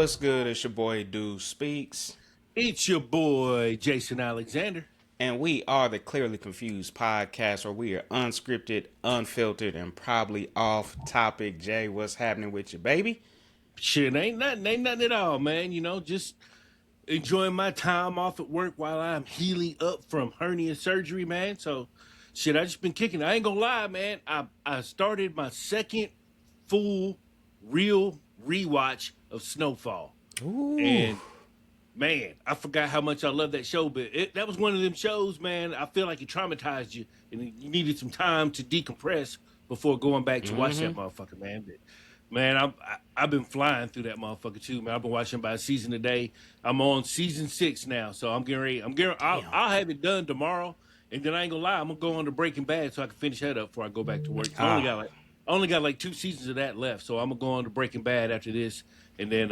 what's good? It's your boy Dude Speaks, It's your boy, Jason Alexander. and we are the Clearly Confused podcast where we are unscripted, unfiltered, and probably off topic. Jay, what's happening with you, baby? Shit, ain't nothing at all, man. Just enjoying my time off at work while I'm healing up from hernia surgery, man. So, shit, I just been kicking. I ain't gonna lie, man. I started my second full, real rewatch of Snowfall, Ooh, and man, I forgot how much I love that show. But that was one of them shows, man. I feel like it traumatized you, and you needed some time to decompress before going back to watch that motherfucker, man. But, man, I've been flying through that motherfucker too, man. I've been watching about a season a day. I'm on season 6 now, so I'm getting ready. damn. I'll have it done tomorrow, and then I ain't gonna lie, I'm gonna go on to Breaking Bad so I can finish that up before I go back to work. So Ah, I only got like 2 seasons of that left, so I'm gonna go on to Breaking Bad after this, and then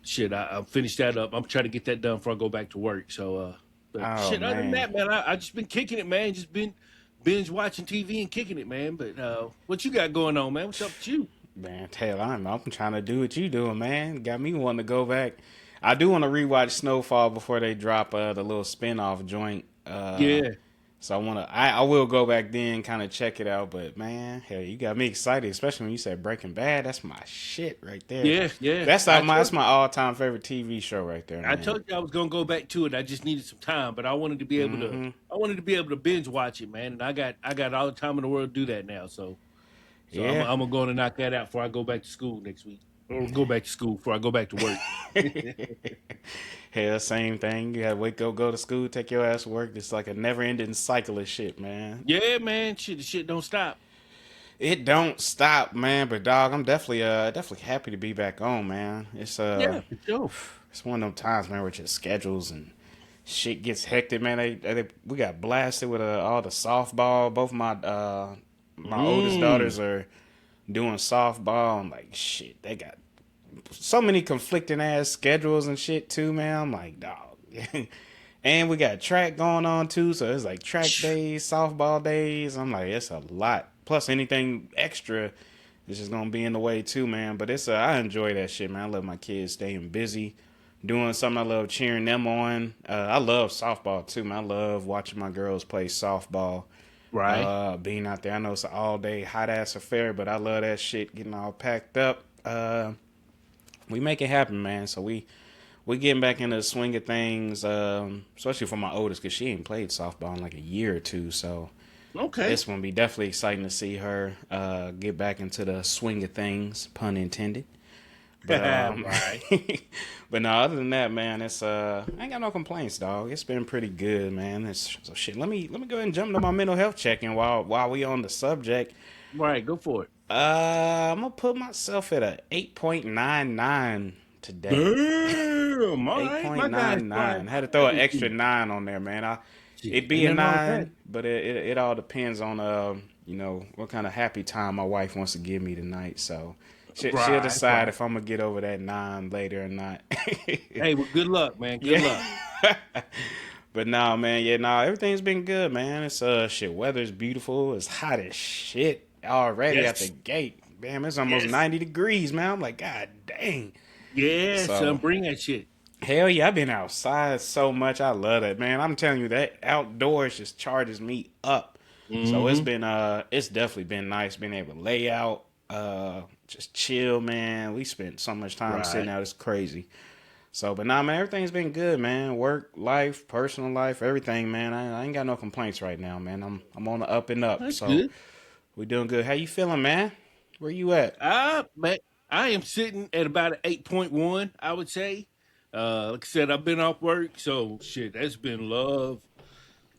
shit, I'll finish that up. I'm trying to get that done before I go back to work. So, but oh shit, other than man, that, man, I just been kicking it, man. Just been binge watching TV and kicking it, man. But what you got going on, man? What's up with you? man, Taylor, I'm trying to do what you doing, man. Got me wanting to go back. I do want to rewatch Snowfall before they drop the little spinoff joint. Yeah, So I will go back then, kind of check it out. But man, hell, you got me excited, especially when you said Breaking Bad. That's my shit right there. yeah, yeah. That's my all time favorite TV show right there, I man. told you I was gonna go back to it. I just needed some time, but Hmm. I wanted to be able to binge watch it, man. And I got all the time in the world to do that now. So Yeah. I'm gonna go and knock that out before I go back to school next week, or go back to school before I go back to work. Hell, same thing. You gotta wake up, go to school, take your ass to work. It's like a never ending cycle of shit, man. Yeah, man. Shit, the shit don't stop. It don't stop, man. But dog, I'm definitely happy to be back on, man. Yeah, for sure. It's one of them times, man, where your schedules and shit gets hectic, man. We got blasted with all the softball. Both my oldest Mm. daughters are doing softball. I'm like, shit, they got so many conflicting ass schedules and shit too, man. I'm like, dog. And we got track going on too, so it's like track days, softball days. I'm like, it's a lot. Plus anything extra is just gonna be in the way too, man. But I enjoy that shit, man. I love my kids staying busy, doing something. I love cheering them on. I love softball too, man. I love watching my girls play softball. Right. Being out there, I know it's an all day hot ass affair, but I love that shit. Getting all packed up. We make it happen, man. So we getting back into the swing of things, especially for my oldest, because she ain't played softball in like a year or two. So Okay. it's gonna be definitely exciting to see her get back into the swing of things, pun intended. But Right. but no, other than that, man, I ain't got no complaints, dog. It's been pretty good, man. So shit. Let me go ahead and jump into my mental health check-in while we on the subject. Right. Go for it. I'm gonna put myself at a 8.99 today. Damn. All Eight right. My point guy's nine flying nine. Had to throw an high. extra nine on there, man. Shit. It'd Ain't be a nothing wrong with that. nine, but it all depends on what kind of happy time my wife wants to give me tonight. So she'll Right. decide Right. if I'm gonna get over that nine later or not. Hey, well, good luck, man. Good Yeah. luck. But no, man, yeah, no, everything's been good, man. It's shit, weather's beautiful. It's hot as shit already at the Yes. gate. Damn, it's almost Yes. 90 degrees, man. I'm like, God dang. Yeah, son. So Bring that shit. hell yeah, I've been outside so much. I love it, man. I'm telling you that outdoors just charges me up. So Mm-hmm. it's definitely been nice being able to lay out, just chill, man. We spent so much time sitting Right. out, it's crazy. So, but nah, man, everything's been good, man. Work, life, personal life, everything, man. I ain't got no complaints right now, man. I'm on the up and up. That's So good. we doing good. How you feeling, man? Where you at? Man, I am sitting at about an 8.1, I would say. Like I said, I've been off work, so shit, that's been love.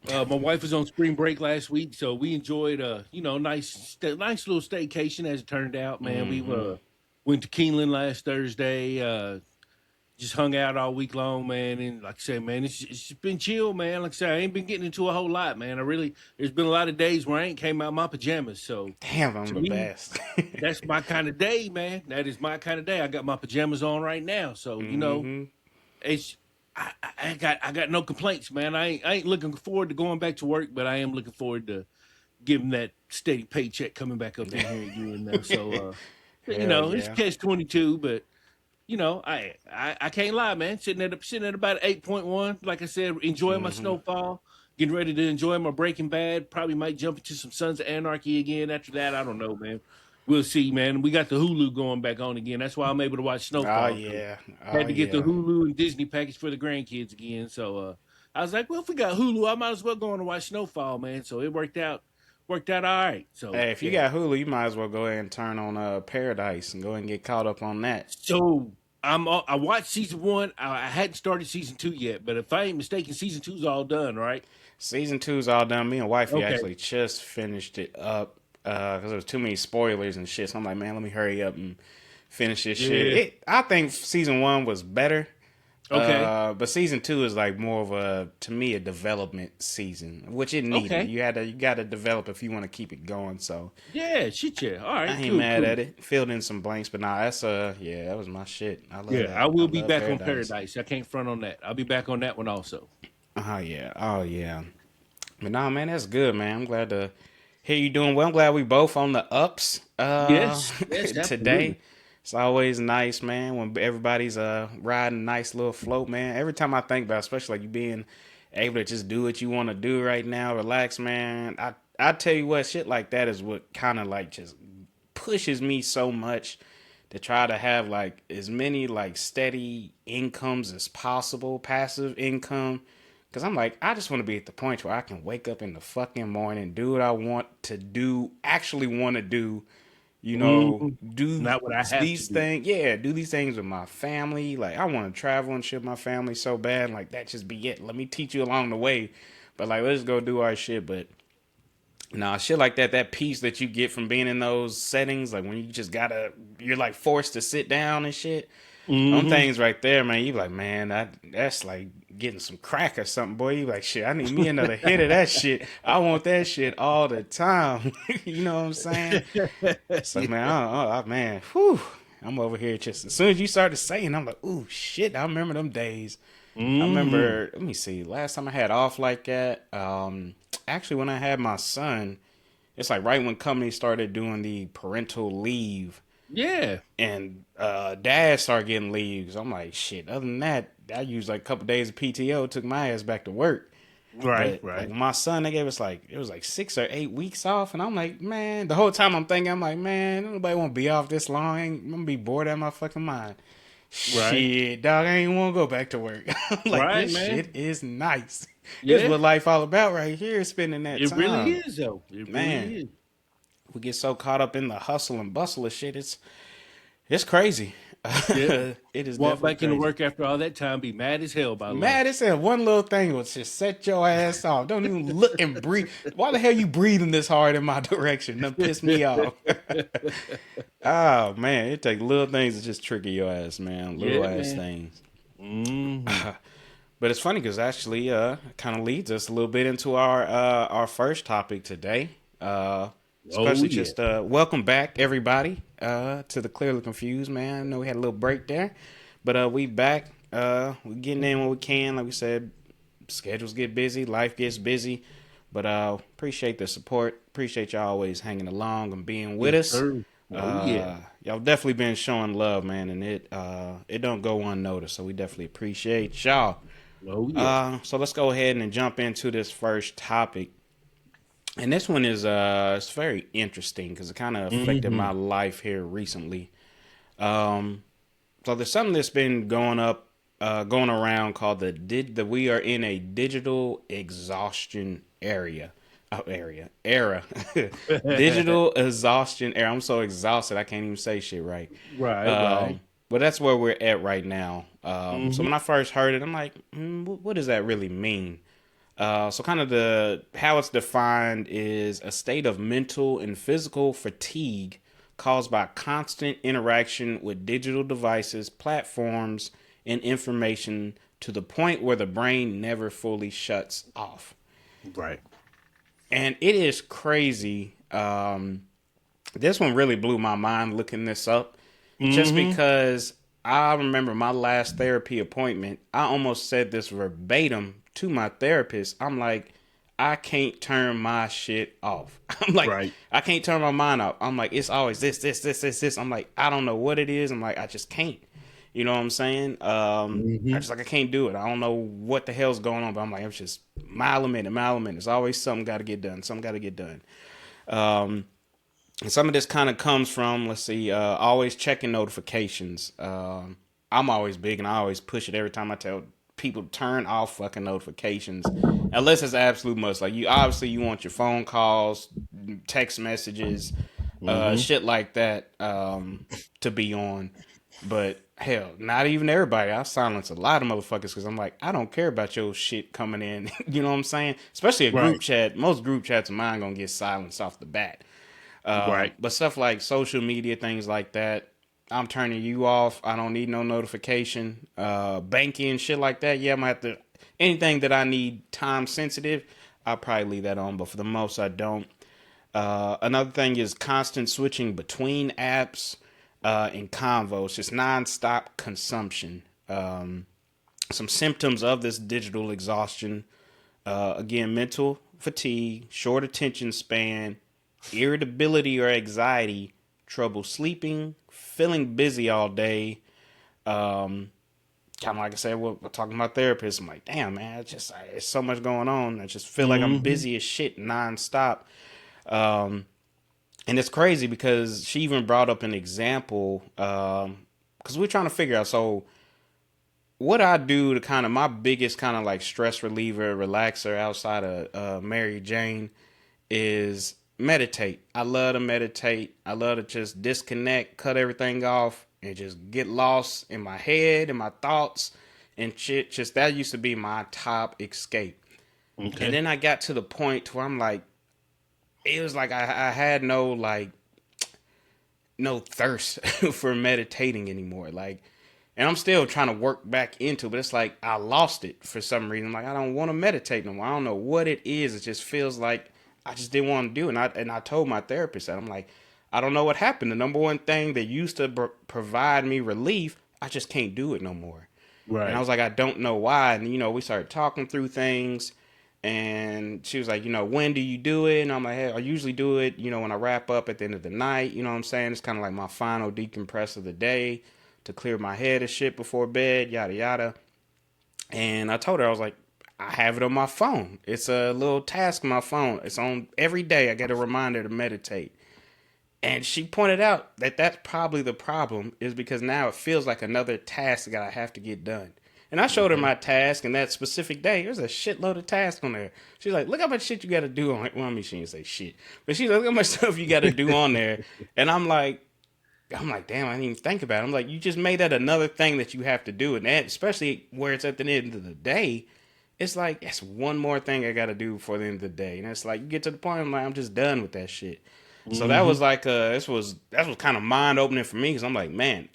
My wife was on spring break last week, so we enjoyed nice little staycation as it turned out, man. We Mm-hmm. went to Keeneland last Thursday, just hung out all week long, man. And like I said, man, it's just been chill, man. Like I said, I ain't been getting into a whole lot, man. There's been a lot of days where I ain't came out of my pajamas. So Damn, I'm to the me, best. that's my kind of day, man. That is my kind of day. I got my pajamas on right now, so Mm-hmm. it's I got no complaints, man. I ain't looking forward to going back to work, but I am looking forward to getting that steady paycheck coming back up in here again now. So Hell it's yeah. catch 22, but I can't lie, man. Sitting at about 8.1. Like I said, enjoying my Mm-hmm. Snowfall. Getting ready to enjoy my Breaking Bad. Probably might jump into some Sons of Anarchy again after that. I don't know, man. We'll see, man. We got the Hulu going back on again. That's why I'm able to watch Oh Snowfall. 'Cause yeah. Oh had to get the yeah. Hulu and Disney package for the grandkids again. So I was like, well, if we got Hulu, I might as well go on and watch Snowfall, man. So it worked out all right. So Hey, if you yeah. got Hulu, you might as well go ahead and turn on Paradise and go ahead and get caught up on that. So I watched season one. I hadn't started season two yet, but if I ain't mistaken, season two's all done, right? Season two's all done. Me and wifey Okay. actually just finished it up because there was too many spoilers and shit. So I'm like, man, let me hurry up and finish this shit. Yeah. I think season one was better, Okay. but season two is like more of to me, a development season, which it needed. Okay. You got to develop if you want to keep it going. So Yeah. Shit. Yeah. All I right. ain't Cool. mad Cool. at it. Filled in some blanks, but nah, that's yeah, that was my shit. I love Yeah. I that. I will be love back on Paradise. Paradise. I can't front on that. I'll be back on that one also. Oh yeah, oh yeah. But nah, man, that's good, man. I'm glad to hear you doing well. I'm glad we both on the ups Yes. Yes. today. Absolutely. It's always nice, man, when everybody's riding a nice little float, man. Every time I think about, especially like you being able to just do what you want to do right now, relax, man. I tell you what, shit like that is what kind of like just pushes me so much to try to have like as many like steady incomes as possible, passive income. Cause I'm like, I just want to be at the point where I can wake up in the fucking morning, do what I want to do, actually want to do, Mhm. do Not what I have to these do. things. Yeah, do these things with my family. Like, I want to travel and shit with my family so bad. Like, that just be it. Let me teach you along the way. But, like, let's go do our shit. But, nah, shit like that peace that you get from being in those settings, like when you just you're like forced to sit down and shit. Them Hmm. things right there, man. You like, man, that's like getting some crack or something, boy. You like, shit, I need me another hit of that shit. I want that shit all the time. You know what I'm saying? So, man, Yeah. man, whew. I'm over here just as soon as you started saying, I'm like, ooh, shit. I remember them days. I Hmm. remember, let me see, last time I had off like that, actually when I had my son, it's like right when companies started doing the parental leave Yeah. and dad started getting leaves. I'm like, shit, other than that, I used like a couple days of PTO, took my ass back to work. Right. But like Right. my son, they gave us like it was like 6 or 8 weeks off, and I'm like, man, the whole time I'm thinking, I'm like, man, nobody want to be off this long. I'm gonna be bored out of my fucking mind. Right. Shit, dog, I ain't want to go back to work. I'm like, Right, this man. shit is nice. This is Yeah. what life all about right here, spending that It really time. is, though. It Man, really is. we get so caught up in the hustle and bustle of shit. It's crazy. Yeah. It is Walk definitely back into crazy. work after all that time, be mad as hell by Mad lunch. as hell. One little thing will just set your ass off. Don't even look and breathe. Why the hell you breathing this hard in my direction? That piss me off. Oh man, it take little things to just trigger your ass, man. Little Yeah, ass man. things. Hmm. But it's funny because actually, kind of leads us a little bit into our first topic today. Oh Especially yeah. just welcome back everybody to the Clearly Confused, man. I know we had a little break there, but we back. We getting in when we can. Like we said, schedules get busy, life gets busy, but appreciate the support. Appreciate y'all always hanging along and being with Yes, us. sir. Oh yeah. Y'all definitely been showing love, man, and it don't go unnoticed. So we definitely appreciate y'all. Oh yeah. So let's go ahead and jump into this first topic. And this one is it's very interesting because it kind of affected Hmm. my life here recently. Um, so there's something that's been going around called the we are in a digital exhaustion era, digital exhaustion era. I'm so exhausted I can't even say shit right. Right. Right. Um, but that's where we're at right now. So Hmm. when I first heard it, I'm like, what does that really mean? So kind of the how it's defined is a state of mental and physical fatigue caused by constant interaction with digital devices, platforms, and information to the point where the brain never fully shuts off. Right. And it is crazy. This one really blew my mind looking this up just Hmm. because I remember my last therapy appointment. I almost said this verbatim to my therapist. I'm like, I can't turn my shit off. I'm like, Right. I can't turn my mind off. I'm like, it's always this. I'm like, I don't know what it is. I'm like, I just can't. You know what I'm saying? I just like I can't do it. I don't know what the hell's going on, but I'm like I'm just mile a minute, mile a minute. It's always something got to get done. Something got to get done. Um, and some of this kind of comes from, let's see, always checking notifications. I'm always big and I always push it every time I tell people to turn off fucking notifications unless it's absolute must. Like you, obviously, you want your phone calls, text messages, Mm-hmm. shit like that to be on. But hell, not even everybody. I silence a lot of motherfuckers because I'm like, I don't care about your shit coming in. You know what I'm saying? Especially a group Right. chat. Most group chats of mine gonna get silenced off the bat. Right. But stuff like social media, things like that, I'm turning you off. I don't need no notification. Banking, shit like that. Yeah, I'm gonna have to. Anything that I need time sensitive, I'll probably leave that on. But for the most, I don't. Another thing is constant switching between apps and convos, just nonstop consumption. Some symptoms of this digital exhaustion, again, mental fatigue, short attention span, irritability or anxiety, trouble sleeping, feeling busy all day. Kind of like I said, we're talking about therapists. I'm like, damn, man, it's so much going on. I just feel like I'm Mm-hmm. busy as shit nonstop. And it's crazy because she even brought up an example because we're trying to figure out. So what I do to kind of my biggest kind of like stress reliever, relaxer outside of Mary Jane is meditate. I love to meditate. I love to just disconnect, cut everything off, and just get lost in my head and my thoughts and shit. Just that used to be my top escape. And Okay. then I got to the point where I'm like, it was like I had no like no thirst for meditating anymore. Like, and I'm still trying to work back into it, but it's like I lost it for some reason. Like I don't want to meditate no more. I don't know what it is. It just feels like I just didn't want to do it. And I told my therapist that I'm like, I don't know what happened. The number one thing that used to provide me relief, I just can't do it no more. And I Right. was like, I don't know why. And we started talking through things. And she was like, when do you do it? And I'm like, hey, I usually do it, when I wrap up at the end of the night. You know what I'm saying? It's kind of like my final decompress of the day to clear my head and shit before bed, yada, yada. And I told her, I was like, I have it on my phone. It's a little task on my phone. It's on every day. I get a reminder to meditate. And she pointed out that that's probably the problem is because now it feels like another task that I have to get done. And I showed her Okay. my task and that specific day. There's a shitload of tasks on there. She's like, look how much shit you got to do on it. Well, I mean, she didn't say shit. But she's like, look how much stuff you got to do on there. And I'm like, damn, I didn't even think about it. I'm like, you just made that another thing that you have to do. And that, especially where it's at the end of the day, it's like, it's one more thing I got to do before the end of the day. And it's like, you get to the point, I'm like, I'm just done with that shit. So that Mm-hmm. was like that was kind of mind opening for me because I'm like, man,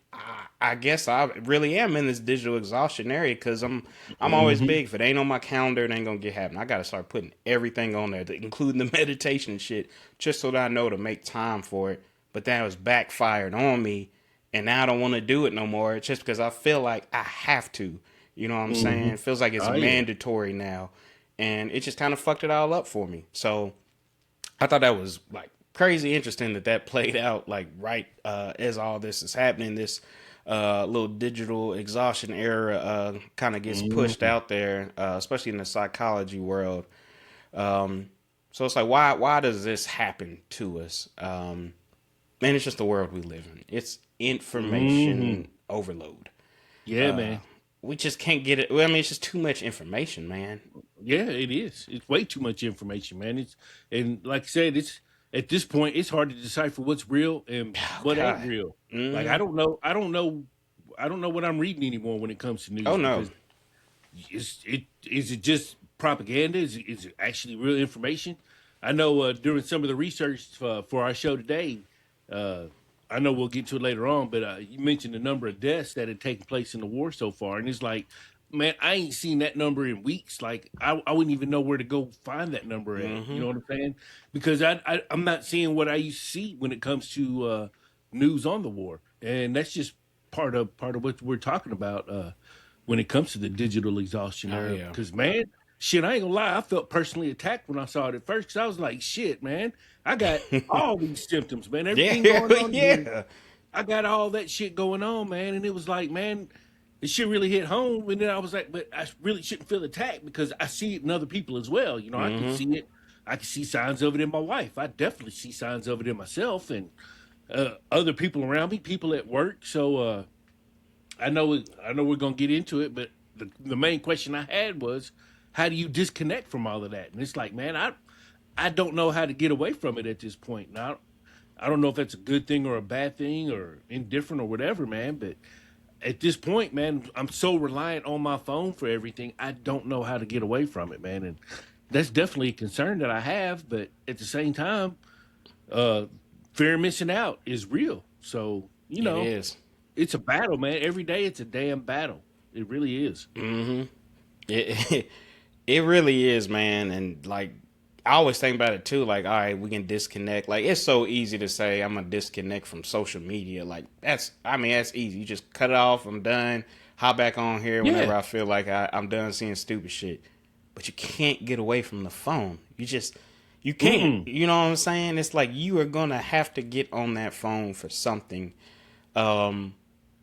I guess I really am in this digital exhaustion area because I'm always Mm-hmm. big. If it ain't on my calendar, it ain't gonna get happening. I gotta start putting everything on there, including the meditation shit, just so that I know to make time for it. But that was backfired on me, and now I don't want to do it no more. It's just because I feel like I have to. You know what I'm saying? Mm-hmm. It feels like it's Oh yeah. mandatory now, and it just kind of fucked it all up for me. So I thought that was like crazy interesting that played out like right as all this is happening. This little digital exhaustion era kind of gets pushed Mm-hmm. out there, especially in the psychology world. So it's like, why does this happen to us? Man, it's just the world we live in. It's Mm-hmm. information overload. Yeah, man. We just can't get it. Well, I mean, it's just too much information, man. Yeah, it is. It's way too much information, man. It's and like I said, it's at this point it's hard to decipher what's real and Oh what ain't God. real. Like Mm-hmm. I don't know what I'm reading anymore when it comes to Oh news no. because is it just propaganda? Is it actually real information? I know during some of the research for our show today, uh, I know we'll get to it later on, but you mentioned the number of deaths that had taken place in the war so far, and it's like, man, I ain't seen that number in weeks. Like, I wouldn't even know where to go find that number at. You Mm-hmm. know what I'm saying? Because I'm not seeing what I used to see when it comes to news on the war, and that's just part of what we're talking about when it comes to the digital exhaustion Oh era. yeah. Because man, shit, I ain't gonna lie, I felt personally attacked when I saw it at first. Because I was like, shit, man, I got all these symptoms, man. Everything Yeah, going on here. yeah. I got all that shit going on, man, and it was like, man, it shit really hit home. And then I was like, but I really shouldn't feel attacked because I see it in other people as well. You know, I can Mm-hmm. see it. I can see signs of it in my wife. I definitely see signs of it in myself and other people around me, people at work. So I know we're gonna get into it, but the main question I had was, how do you disconnect from all of that? And it's like, man, I don't know how to get away from it at this point. Now, I don't know if that's a good thing or a bad thing or indifferent or whatever, man. But at this point, man, I'm so reliant on my phone for everything. I don't know how to get away from it, man. And that's definitely a concern that I have. But at the same time, uh, fear of missing out is real. So, It is. it's a battle, man. Every day it's a damn battle. It really is. Mm-hmm. It it really is, man. And like I always think about it too. Like, all right, we can disconnect. Like, it's so easy to say I'm gonna disconnect from social media. Like, that's easy. You just cut it off. I'm done. Hop back on here whenever Yeah. I feel like I'm done seeing stupid shit. But you can't get away from the phone. You can't. Mm-mm. You know what I'm saying? It's like you are gonna have to get on that phone for something. Um,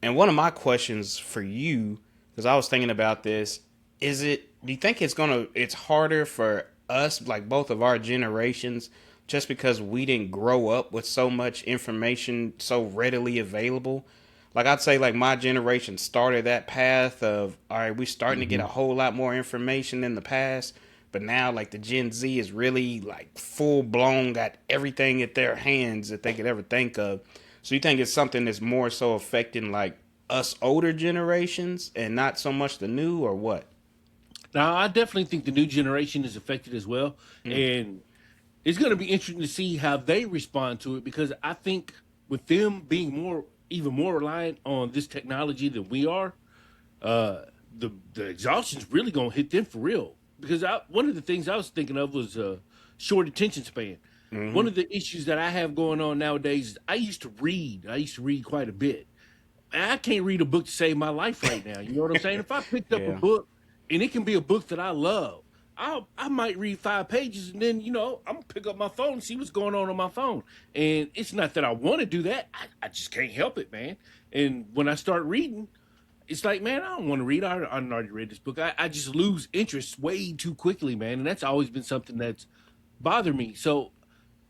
and one of my questions for you, because I was thinking about this, do you think it's harder for us, like both of our generations, just because we didn't grow up with so much information so readily available? Like I'd say like my generation started that path of, all right, we're starting to get Mm-hmm. a whole lot more information in the past. But now, like the Gen Z is really like full blown, got everything at their hands that they could ever think of. So you think it's something that's more so affecting like us older generations and not so much the new, or what? Now, I definitely think the new generation is affected as well, Mm. and it's going to be interesting to see how they respond to it because I think with them being even more reliant on this technology than we are, uh, the exhaustion's really going to hit them for real. Because one of the things I was thinking of was short attention span. Mm-hmm. One of the issues that I have going on nowadays is I used to read. I used to read quite a bit. I can't read a book to save my life right now. You know what I'm saying? If I picked up a Yeah. book, and it can be a book that I love, I might read 5 pages, and then I'm gonna pick up my phone and see what's going on my phone. And it's not that I want to do that. I just can't help it, man. And when I start reading, it's like, man, I don't want to read. I already read this book. I just lose interest way too quickly, man. And that's always been something that's bothered me. So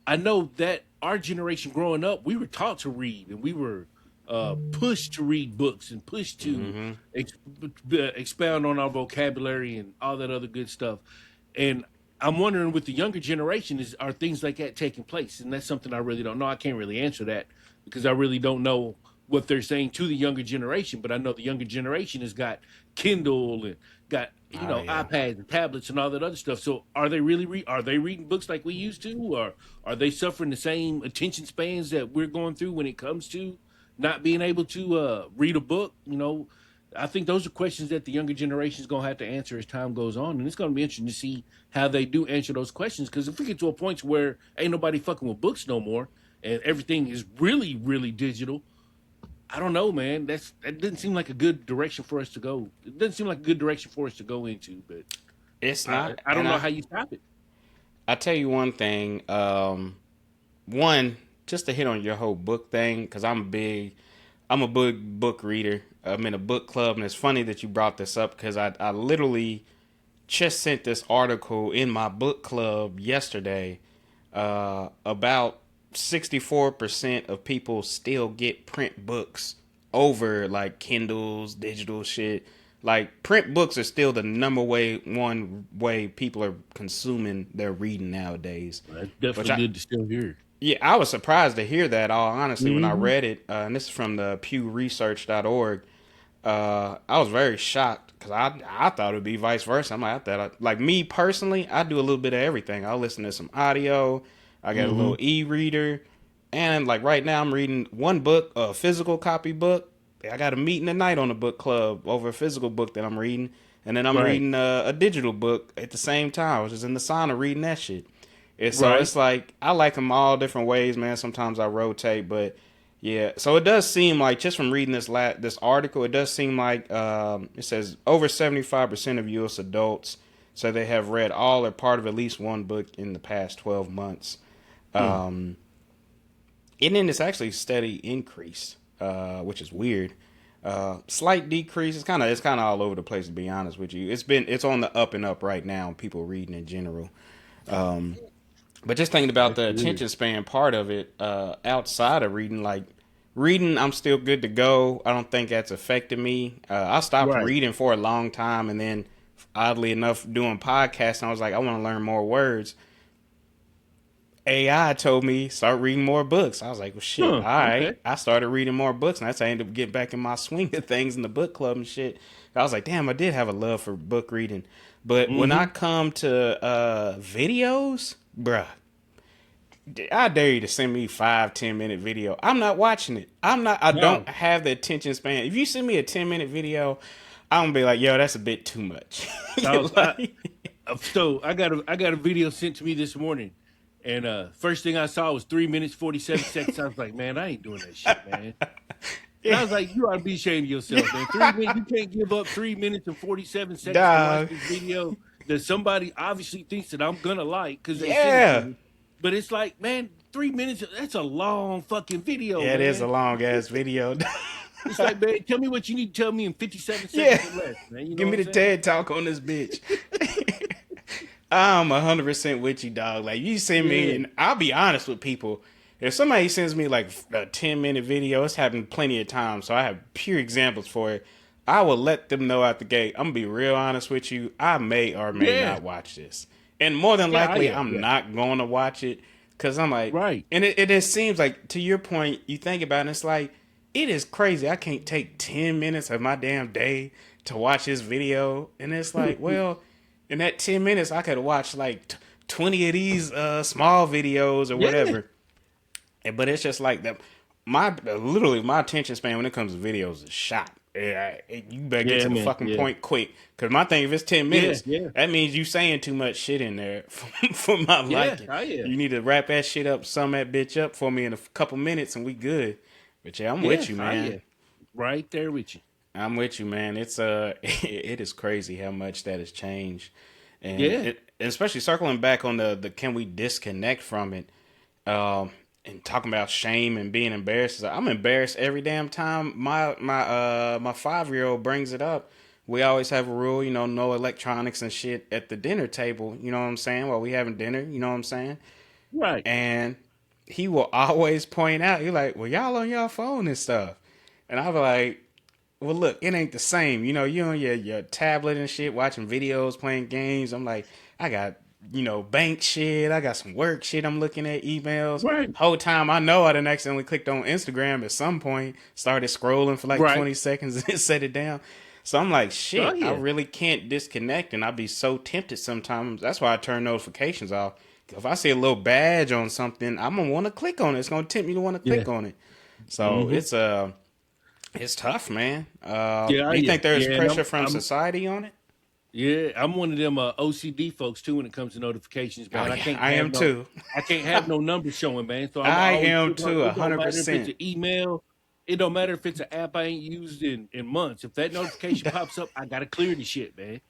I know that our generation growing up, we were taught to read and we were pushed to read books and pushed to Mm-hmm. ex- expound on our vocabulary and all that other good stuff. And I'm wondering with the younger generation, are things like that taking place? And that's something I really don't know. I can't really answer that because I really don't know what they're saying to the younger generation. But I know the younger generation has got Kindle and got Oh yeah. iPads and tablets and all that other stuff. So are they really are they reading books like we used to, or are they suffering the same attention spans that we're going through when it comes to not being able to read a book? I think those are questions that the younger generation is going to have to answer as time goes on, and it's going to be interesting to see how they do answer those questions. Because if we get to a point where ain't nobody fucking with books no more, and everything is really, really digital, I don't know, man. That didn't seem like a good direction for us to go. It doesn't seem like a good direction for us to go into, but It's I, not. I don't And know I how you stop it. I tell you one thing. One, just to hit on your whole book thing, because I'm a big book reader. I'm in a book club, and it's funny that you brought this up because I literally just sent this article in my book club yesterday about 64% of people still get print books over like Kindles, digital shit. Like print books are still the one way people are consuming their reading nowadays. That's Which definitely good to still hear. yeah, I was surprised to hear that. All honestly, when I Hmm. read it, and this is from the PewResearch.org, I was very shocked because I thought it would be vice versa. I'm like, like me personally, I do a little bit of everything. I'll listen to some audio. I got a Hmm. little e-reader, and like right now, I'm reading one book, a physical copy book. I got a meeting tonight on the book club over a physical book that I'm reading, and then I'm Right. reading a digital book at the same time. I was just in the sauna reading that shit. And so Right. it's like I like them all different ways, man. Sometimes I rotate, but yeah. So it does seem like just from reading this article, it does seem like it says over 75% of U.S. adults say they have read all or part of at least one book in the past 12 months. Hmm. Um, and then it's actually steady increase. which is weird. Slight decrease. It's kind of all over the place, to be honest with you. It's on the up and up right now. People reading in general. But just thinking about That's the good. attention span part of it, outside of reading, like reading, I'm still good to go. I don't think that's affected me. I stopped Right. reading for a long time, and then oddly enough, doing podcasts, I was like, I want to learn more words. AI told me start reading more books. I was like, well, shit, all Huh. right. Okay. I started reading more books, and that's how I ended up getting back in my swing of things in the book club and shit. I was like, damn, I did have a love for book reading. But when I Mm-hmm. come to videos, bruh, I dare you to send me 5-10 minute video. I'm not watching it. I don't No. have the attention span. If you send me a 10 minute video, I'm gonna be like, yo, that's a bit too much. So Like, I got a video sent to me this morning, and first thing I saw was 3 minutes 47 seconds. I was like, man, I ain't doing that shit, man. And I was like, you ought to be ashamed of yourself, man. 3 minutes, you can't give up 3 minutes and 47 seconds to watch dog. this video that somebody obviously thinks that I'm gonna like because they sent it to Yeah. me. But it's like, man, 3 minutes, that's a long fucking video, Yeah, it is a man. long ass video. It's like, man, tell me what you need to tell me in 57 Yeah. seconds or less, man. You know Give what me I'm the saying? TED talk on this bitch. I'm 100% with you, dog. Like, you send me, Yeah. and I'll be honest with people. If somebody sends me like a 10 minute video, it's happened plenty of times, so I have pure examples for it. I will let them know out the gate. I'm gonna be real honest with you. I may or may Yeah. not watch this, and more than Yeah, likely, yeah, I'm yeah. not going to watch it because I'm like, Right. and it just seems like, to your point, you think about it, and it's like, it is crazy. I can't take 10 minutes of my damn day to watch this video, and it's like, well, in that 10 minutes, I could watch like 20 of these small videos or Yeah. whatever. But it's just like that. My literally my attention span when it comes to videos is shot. Yeah, you better get Yeah, to the man. fucking Yeah. point quick. Cause my thing, if it's 10 Yeah. minutes, Yeah. that means you saying too much shit in there for my Yeah. liking. Oh, yeah. You need to wrap that shit up, sum that bitch up for me in a couple minutes, and we good. But yeah, I'm Yeah. with you, Oh, yeah. man. Right there with you. I'm with you, man. It's it is crazy how much that has changed, and Yeah. especially circling back on the can we disconnect from it, and talking about shame and being embarrassed. I'm embarrassed every damn time my 5-year-old brings it up. We always have a rule, no electronics and shit at the dinner table. You know what I'm saying? While we having dinner, you know what I'm saying? Right. And he will always point out, he's like, well, y'all on your phone and stuff. And I'll be like, well, look, it ain't the same. You on your tablet and shit, watching videos, playing games. I'm like, I got, bank shit. I got some work shit. I'm looking at emails. Right. Whole time I know I done accidentally clicked on Instagram at some point, started scrolling for like Right. 20 seconds and set it down. So I'm like, Oh, shit, I yeah. really can't disconnect. And I'd be so tempted sometimes. That's why I turn notifications off. If I see a little badge on something, I'm going to want to click on it. It's going to tempt me to want to Yeah. click on it. So Mm-hmm. it's tough, man. Yeah. Oh, You yeah. think there's Yeah. And pressure from society on it? I'm one of them OCD folks too when it comes to notifications, Oh man. yeah, I am too. I can't have no numbers showing, man. So I'm I always am put too, it don't matter if it's 100%. an email, it don't matter if it's an app I ain't used in months. If that notification pops up, I gotta clear the shit, man.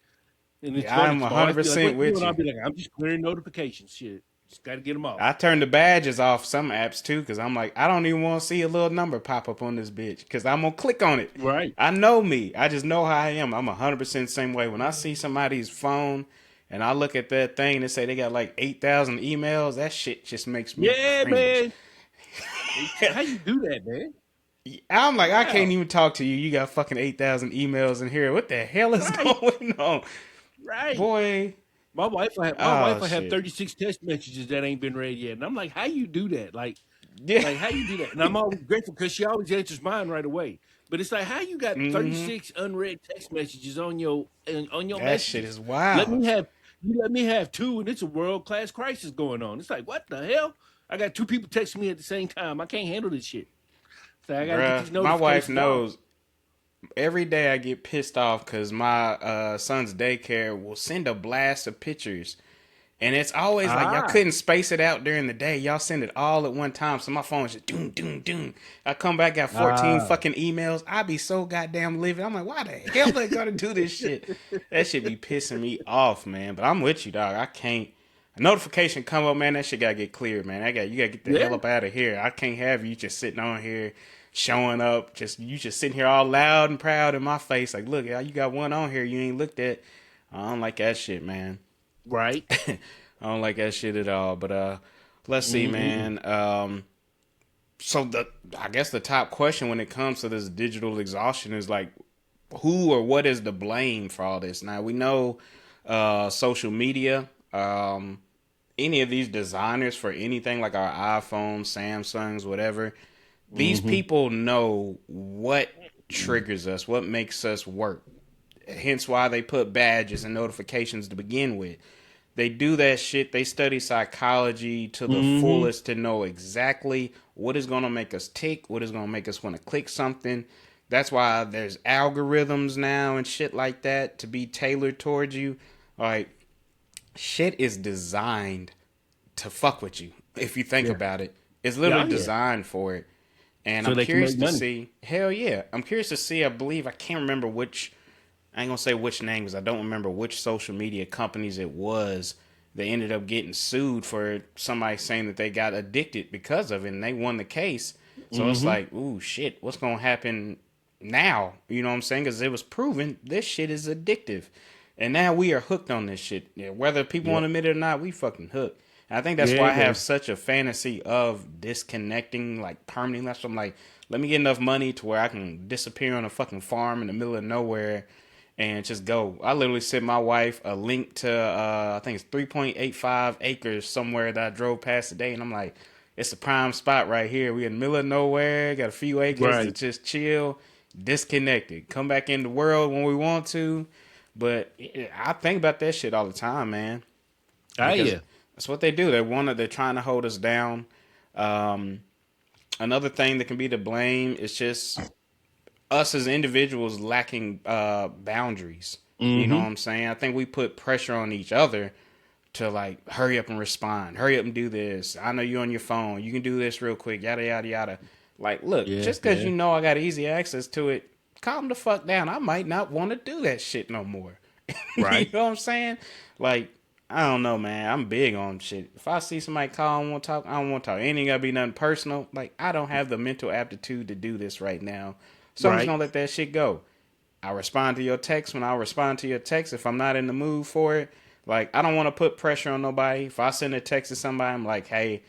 And it's Yeah, funny I'm because my wife be like, 100% "What you with doing?" I'll you. be like, "I'm just clearing notifications, shit. Just gotta get them off." I turn the badges off some apps too because I'm like, I don't even want to see a little number pop up on this bitch because I'm gonna click on it. Right, I know me. I just know how I am. I'm 100% same way. When I see somebody's phone and I look at that thing and say they got like 8,000 emails, that shit just makes me yeah, cringe. man. How you do that, man? I'm like, I can't Wow, even talk to you. You got fucking 8,000 emails in here. What the hell is right, going on, right. boy? My wife Oh will have shit. 36 text messages that ain't been read yet, and I'm like, "How you do that?" Yeah. Like how you do that? And I'm always grateful because she always answers mine right away. But it's like how you got hmm 36 unread text messages on your That shit is messages. Let wild, me have you let me have two, and it's a world class crisis going on. It's like what the hell? I got two people texting me at the same time. I can't handle this shit. So I got to get bruh. these My wife notifications off. knows. Every day I get pissed off because my son's daycare will send a blast of pictures. And it's always like y'all Ah, couldn't space it out during the day. Y'all send it all at one time. So my phone's just doom, doom, doom. I come back, got 14 ah, fucking emails. I be so goddamn livid. I'm like, why the hell they gotta do this shit? That shit be pissing me off, man. But I'm with you, dog. I can't. A notification come up, man. That shit gotta get cleared, man. You gotta get the hell yeah, up out of here. I can't have you just sitting on here showing up, you just sitting here all loud and proud in my face, like, look, you got one on here you ain't looked at. I don't like that shit, man. Right. I don't like that shit at all. But let's see, Mm-hmm. man. So I guess the top question when it comes to this digital exhaustion is like, who or what is the blame for all this? Now we know social media, any of these designers for anything like our iPhones, Samsungs, whatever. These Mm-hmm. people know what triggers us, what makes us work. Hence why they put badges and notifications to begin with. They do that shit. They study psychology to the Mm-hmm. fullest to know exactly what is going to make us tick, what is going to make us want to click something. That's why there's algorithms now and shit like that to be tailored towards you. Like, shit is designed to fuck with you. If you think Yeah. about it, it's Yeah. literally Oh, yeah. designed for it. And So I'm they can curious make to money. see. Hell yeah, I'm curious to see. I believe I can't remember which. I ain't gonna say which names. I don't remember which social media companies it was. They ended up getting sued for somebody saying that they got addicted because of it, and they won the case. So it's Mm-hmm. like, ooh, shit, what's gonna happen now? You know what I'm saying? Because it was proven this shit is addictive, and now we are hooked on this shit. Yeah, whether people want Yep. to admit it or not, we fucking hooked. And I think that's why Yeah, I have man. such a fantasy of disconnecting, like permanently. That's what I'm like. Let me get enough money to where I can disappear on a fucking farm in the middle of nowhere and just go. I literally sent my wife a link to I think it's 3.85 acres somewhere that I drove past today, and I'm like, it's a prime spot right here. We in the middle of nowhere, got a few acres to Right. just chill, disconnected, come back in the world when we want to. But I think about that shit all the time, man, Ah, because yeah. that's what they do. They're trying to hold us down. Um, Another thing that can be to blame is just us as individuals lacking boundaries. You know what Mm-hmm. I'm saying? I think we put pressure on each other to like hurry up and respond, hurry up and do this. I know you're on your phone. You can do this real quick. Yada yada yada. Like, look, Yeah. just because Yeah. you know I got easy access to it, calm the fuck down. I might not want to do that shit no more. You Right. know what I'm saying? Like, I don't know, man. I'm big on shit. If I see somebody call and want to talk, I don't want to talk. It ain't gotta be nothing personal. Like, I don't have the mental aptitude to do this right now. So I'm just Right. gonna let that shit go. I respond to your text when I respond to your text. If I'm not in the mood for it, like I don't want to put pressure on nobody. If I send a text to somebody, I'm like, hey,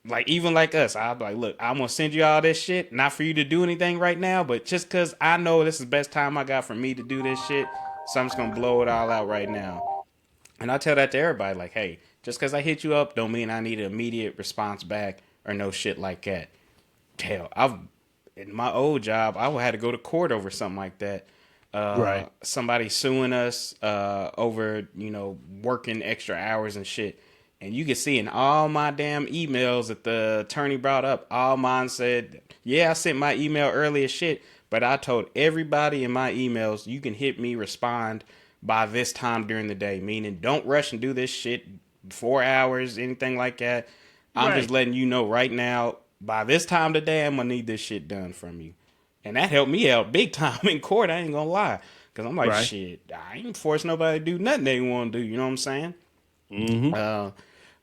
like even like us, I'm like, look, I'm gonna send you all this shit, not for you to do anything right now, but just cause I know this is the best time I got for me to do this shit, so I'm just gonna blow it all out right now. And I tell that to everybody, like, hey, just cause I hit you up, don't mean I need an immediate response back or no shit like that. Hell, I've in my old job, I had to go to court over something like that. Right. Somebody suing us over, working extra hours and shit. And you can see in all my damn emails that the attorney brought up, all mine said, yeah, I sent my email early as shit, but I told everybody in my emails, you can hit me, respond by this time during the day, meaning don't rush and do this shit 4 hours, anything like that. I'm just Right. letting you know right now, by this time today, I'm gonna need this shit done from you. And that helped me out big time in court. I ain't gonna lie. Cause I'm like, Right. shit, I ain't force nobody to do nothing they want to do. You know what I'm saying? Mm-hmm. Uh,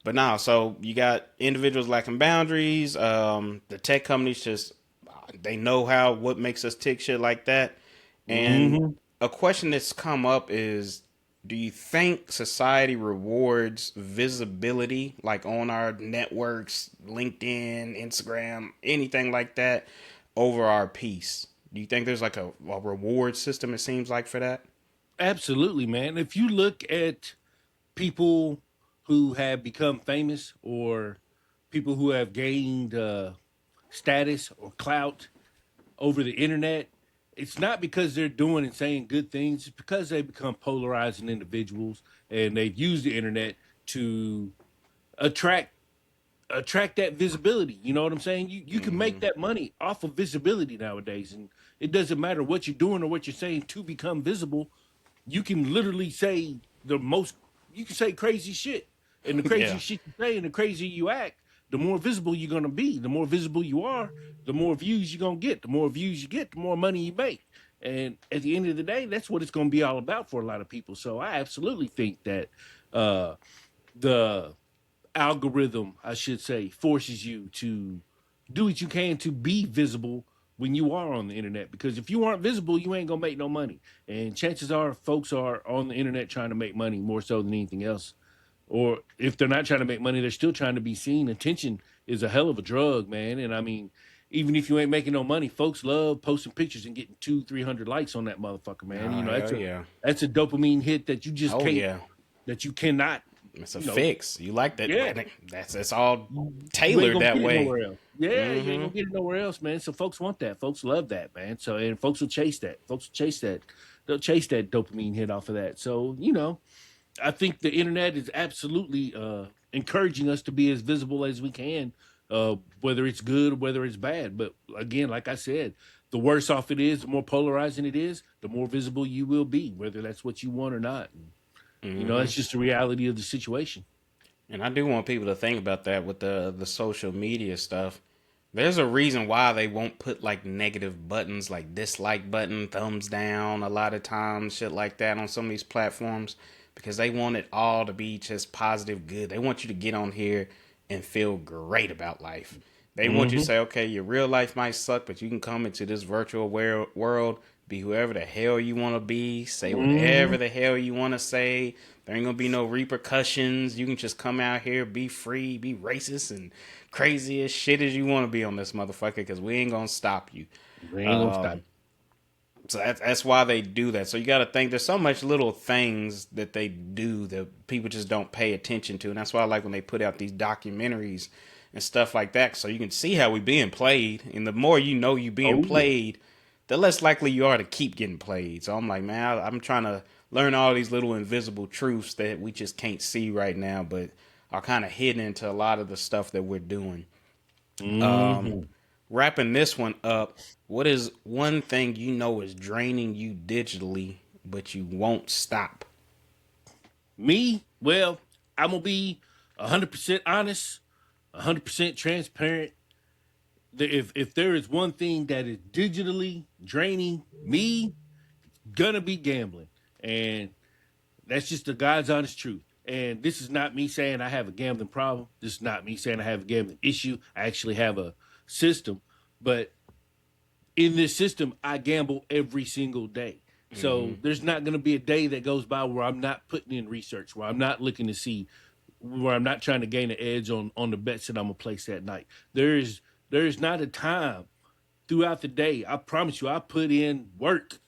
but now, so you got individuals lacking boundaries. The tech companies just they know what makes us tick, shit like that. And Mm-hmm. a question that's come up is, do you think society rewards visibility, like on our networks, LinkedIn, Instagram, anything like that, over our peace? Do you think there's like a reward system? It seems like for that. Absolutely, man. If you look at people who have become famous or people who have gained status or clout over the internet, it's not because they're doing and saying good things. It's because they become polarizing individuals and they've used the internet to attract that visibility. You know what I'm saying? You can make Mm-hmm. that money off of visibility nowadays, and it doesn't matter what you're doing or what you're saying to become visible. You can literally say the most. You can say crazy shit, and the crazy Yeah. shit you say and the crazy you act, the more visible you're gonna be. The more visible you are, the more views you're gonna get. The more views you get, the more money you make. And at the end of the day, that's what it's gonna be all about for a lot of people. So I absolutely think that uh, the algorithm, I should say, forces you to do what you can to be visible when you are on the internet, because if you aren't visible, you ain't gonna make no money. And chances are, folks are on the internet trying to make money more so than anything else. Or if they're not trying to make money, they're still trying to be seen. Attention is a hell of a drug, man. And I mean, even if you ain't making no money, folks love posting pictures and getting 200-300 likes on that motherfucker, man. Oh, hell yeah. That's a dopamine hit that you just Oh can't, yeah. that you cannot. It's a You know, fix. You like that? yeah. That's all You ain't tailored gonna that get it way. nowhere else. Yeah, you ain't Hmm gonna get it nowhere else, man. So folks want that. Folks love that, man. So and folks will chase that. Folks will chase that. They'll chase that dopamine hit off of that. So I think the internet is absolutely encouraging us to be as visible as we can, whether it's good or whether it's bad. But again, like I said, the worse off it is, the more polarizing it is, the more visible you will be, whether that's what you want or not. That's just the reality of the situation. And I do want people to think about that with the social media stuff. There's a reason why they won't put like negative buttons, like dislike button, thumbs down, a lot of times, shit like that on some of these platforms, because they want it all to be just positive, good. They want you to get on here and feel great about life. They want you to Hmm. say, okay, your real life might suck, but you can come into this virtual world, be whoever the hell you want to be, say Hmm. whatever the hell you want to say. There ain't gonna be no repercussions. You can just come out here, be free, be racist and crazy as shit as you want to be on this motherfucker, because we ain't gonna stop you. We ain't gonna stop. So that's why they do that. So you got to think there's so much little things that they do that people just don't pay attention to, and that's why I like when they put out these documentaries and stuff like that, so you can see how we being played. And the more you know you being Oh yeah. played, the less likely you are to keep getting played. So I'm like, man, I'm trying to learn all these little invisible truths that we just can't see right now, but are kind of hidden into a lot of the stuff that we're doing. Hmm. Wrapping this one up, what is one thing you know is draining you digitally, but you won't stop? Me, well, I'm gonna be 100% honest, 100% transparent. If there is one thing that is digitally draining me, gonna be gambling, and that's just the God's honest truth. And this is not me saying I have a gambling problem. This is not me saying I have a gambling issue. I actually have a system, but in this system, I gamble every single day. So there's not going to be a day that goes by where I'm not putting in research, where I'm not looking to see, where I'm not trying to gain an edge on the bets that I'm gonna place that night. There is not a time throughout the day. I promise you, I put in work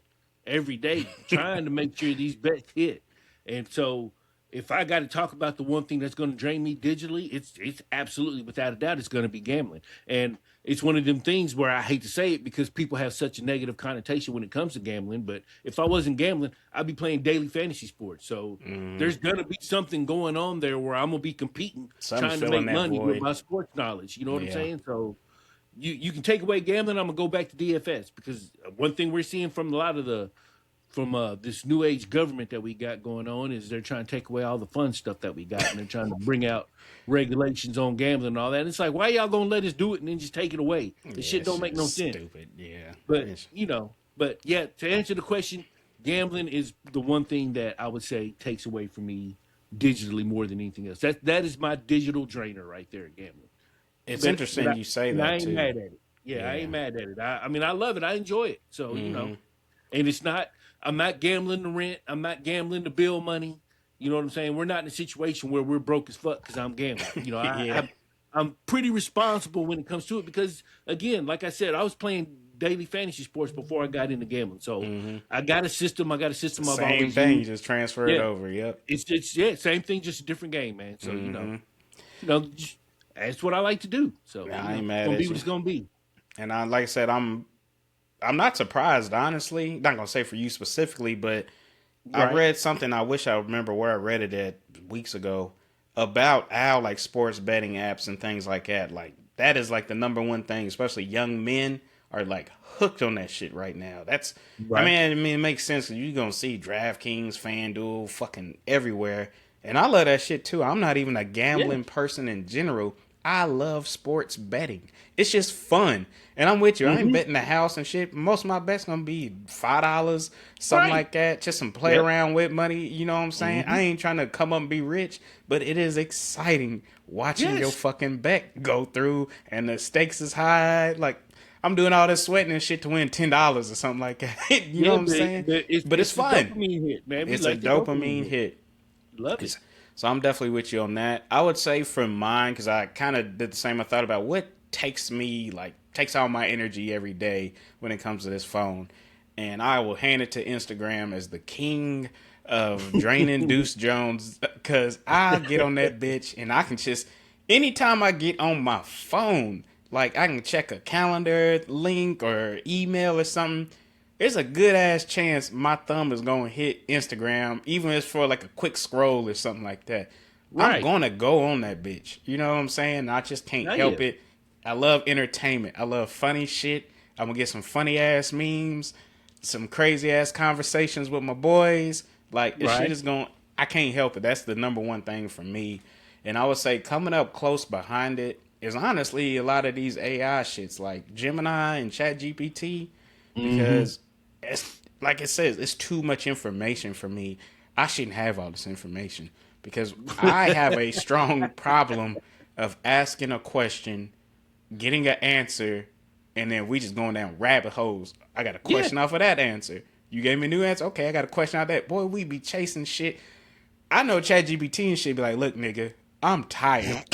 every day trying to make sure these bets hit. And so if I got to talk about the one thing that's going to drain me digitally, it's absolutely without a doubt it's going to be gambling. And it's one of them things where I hate to say it because people have such a negative connotation when it comes to gambling. But if I wasn't gambling, I'd be playing daily fantasy sports. So there's going to be something going on there where I'm going to be competing, Something's trying to filling make that money with void. my sports knowledge. You know what I'm Yeah. saying? So you can take away gambling. I'm gonna go back to DFS because one thing we're seeing from a lot of the from this new age government that we got going on is they're trying to take away all the fun stuff that we got, and they're trying to bring out regulations on gambling and all that. And it's like, why y'all gonna let us do it and then just take it away? This Yeah, shit don't shit make is no sense. stupid. Yeah. But It's- but yeah, to answer the question, gambling is the one thing that I would say takes away from me digitally more than anything else. That is my digital drainer right there, gambling. It's But but interesting you say I that ain't too. mad at it. Yeah, I Yeah. ain't mad at it. I mean, I love it. I enjoy it. So Hmm and it's not. I'm not gambling the rent. I'm not gambling the bill money. You know what I'm saying? We're not in a situation where we're broke as fuck because I'm gambling. Yeah. I'm pretty responsible when it comes to it because again, like I said, I was playing daily fantasy sports before I got into gambling. So hmm I got a system. I got a It's the system I've same always thing. You used. just transfer it Yeah, over. Yep. it's yeah, same thing, just a different game, man. So hmm just- that's what I like to do. So Nah, I ain't it's mad gonna be at what you. it's gonna be. And I, like I said, I'm not surprised, honestly. Not gonna say for you specifically, but I Right. read something. I wish I remember where I read it at weeks ago about how like sports betting apps and things like that. Like that is like the number one thing, especially young men are like hooked on that shit right now. That's Right. I mean it makes sense because you're gonna see DraftKings, FanDuel, fucking everywhere, and I love that shit too. I'm not even a Yeah. gambling person in general. I love sports betting. It's just fun. And I'm with you. I ain't Hmm. betting the house and shit. Most of my bets gonna be $5, something Right. like that. Just some play Yep. around with money. You know what I'm saying? Hmm. I ain't trying to come up and be rich, but it is exciting watching your Yes. fucking bet go through and the stakes is high. Like I'm doing all this sweating and shit to win $10 or something like that. You know what I'm saying? But it's the fun. dopamine hit, man. We It's a like the dopamine dopamine hit. Love it. So I'm definitely with you on that. I would say from mine, because I kind of did the same. I thought about what takes all my energy every day when it comes to this phone. And I will hand it to Instagram as the king of draining Deuce Jones, because I get on that bitch and I can just, anytime I get on my phone, like I can check a calendar link or email or something, there's a good ass chance my thumb is going to hit Instagram, even if it's for like a quick scroll or something like that. Right. I'm going to go on that bitch. You know what I'm saying? I just can't help it. I love entertainment. I love funny shit. I'm going to get some funny ass memes, some crazy ass conversations with my boys. Like, this shit is going, I can't help it. That's the number one thing for me. And I would say coming up close behind it is honestly a lot of these AI shits like Gemini and ChatGPT, because it's like it says, it's too much information for me. I shouldn't have all this information because I have a strong problem of asking a question, getting an answer, and then we just going down rabbit holes. I got a question off of that answer. You gave me a new answer. Okay, I got a question out of that. Boy, we be chasing shit. I know ChatGPT and shit be like, look, nigga, I'm tired.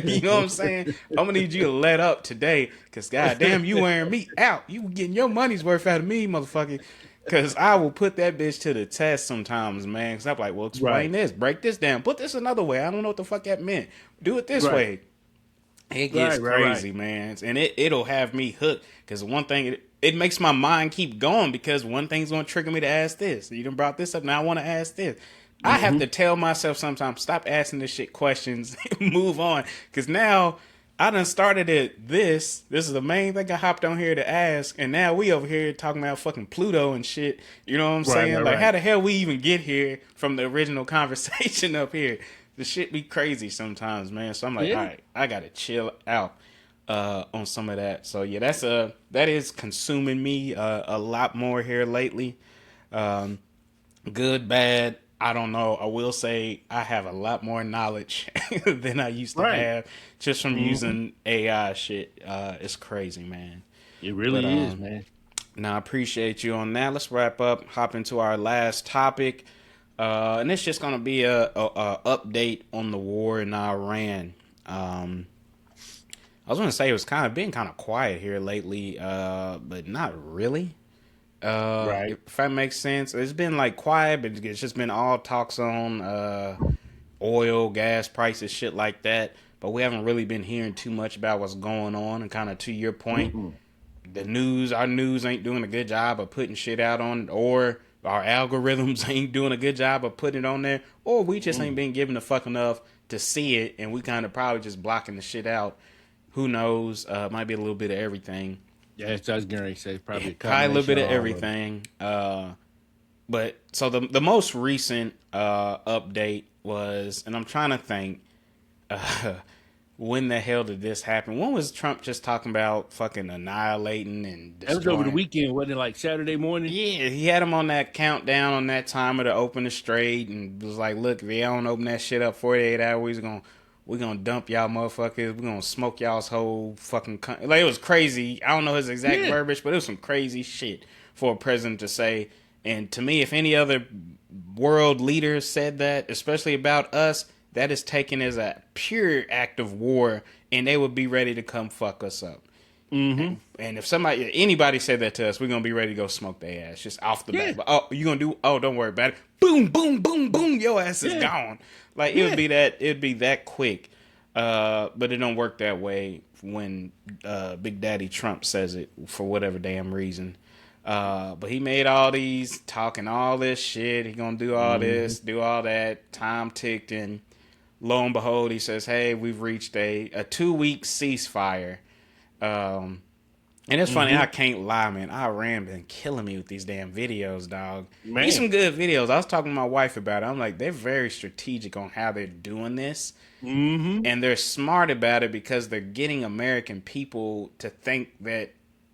You know what I'm saying? I'm gonna need you to let up today, cause goddamn, you wearing me out. You getting your money's worth out of me, motherfucker. Cause I will put that bitch to the test sometimes, man. Cause I'm like, well, explain this, break this down, put this another way. I don't know what the fuck that meant. Do it this way. It gets crazy, man, and it'll have me hooked. Cause one thing, it makes my mind keep going, because one thing's gonna trigger me to ask this. You done brought this up, now I want to ask this. I have to tell myself sometimes, stop asking this shit questions, move on. Because now I done started at this. This is the main thing I hopped on here to ask. And now we over here talking about fucking Pluto and shit. You know what I'm saying? Like, how the hell we even get here from the original conversation up here? The shit be crazy sometimes, man. So I'm like, all right, I got to chill out on some of that. So yeah, that is consuming me a lot more here lately. Good, bad, I don't know. I will say I have a lot more knowledge than I used to have just from using AI shit. It's crazy, man. It really is, man. Now, I appreciate you on that. Let's wrap up, hop into our last topic. And it's just going to be a update on the war in Iran. I was going to say it was been kind of quiet here lately, but not really. If that makes sense. It's been like quiet, but it's just been all talks on oil, gas prices, shit like that. But we haven't really been hearing too much about what's going on. And kind of to your point, our news ain't doing a good job of putting shit out on, or our algorithms ain't doing a good job of putting it on there, or we just ain't been given a fuck enough to see it, and we kind of probably just blocking the shit out. Who knows? Might be a little bit of everything. Yeah, that's what I was going to say. Probably a little bit of everything. But so the most recent update was, and I'm trying to think, when the hell did this happen? When was Trump just talking about fucking annihilating and destroying? That was over the weekend, wasn't it? Like Saturday morning? Yeah, he had him on that countdown on that timer to open the strait, and was like, look, if y'all don't open that shit up 48 hours, we're gonna dump y'all motherfuckers. We're gonna smoke y'all's whole fucking country. Like, it was crazy. I don't know his exact verbiage, but it was some crazy shit for a president to say. And to me, if any other world leader said that, especially about us, that is taken as a pure act of war, and they would be ready to come fuck us up. And if anybody said that to us, we're gonna be ready to go smoke their ass just off the bat. But, oh, you gonna do? Oh, don't worry about it. Boom, boom, boom, boom. Your ass is gone. Like, it'd be that quick. But it don't work that way when Big Daddy Trump says it for whatever damn reason. But he made all these, talking all this shit. He gonna do all this, do all that. Time ticked, and lo and behold, he says, hey, we've reached a 2-week ceasefire. And it's funny, I can't lie, man. Iran been killing me with these damn videos, dog. These some good videos. I was talking to my wife about it. I'm like, they're very strategic on how they're doing this. And they're smart about it because they're getting American people to think that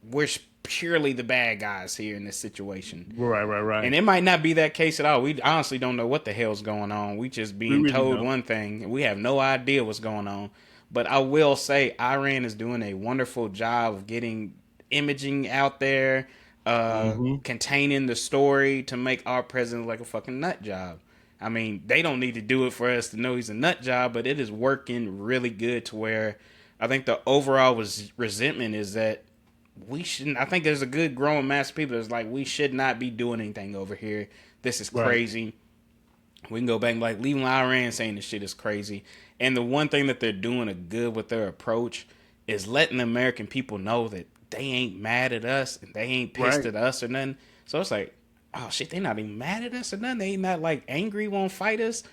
we're purely the bad guys here in this situation. Right. And it might not be that case at all. We honestly don't know what the hell's going on. We just being told one thing, and we have no idea what's going on. But I will say Iran is doing a wonderful job of getting imaging out there, Mm-hmm. containing the story to make our president like a fucking nut job. I mean, they don't need to do it for us to know he's a nut job, but it is working really good to where I think the overall resentment is that we shouldn't. I think there's a good growing mass of people that's like, we should not be doing anything over here. This is Right. crazy. We can go back and like leaving Iran saying this shit is crazy. And the one thing that they're doing a good with their approach is letting the American people know that they ain't mad at us and they ain't pissed Right. at us or nothing. So it's like, oh shit, they not even mad at us or nothing. They ain't not like angry, won't fight us.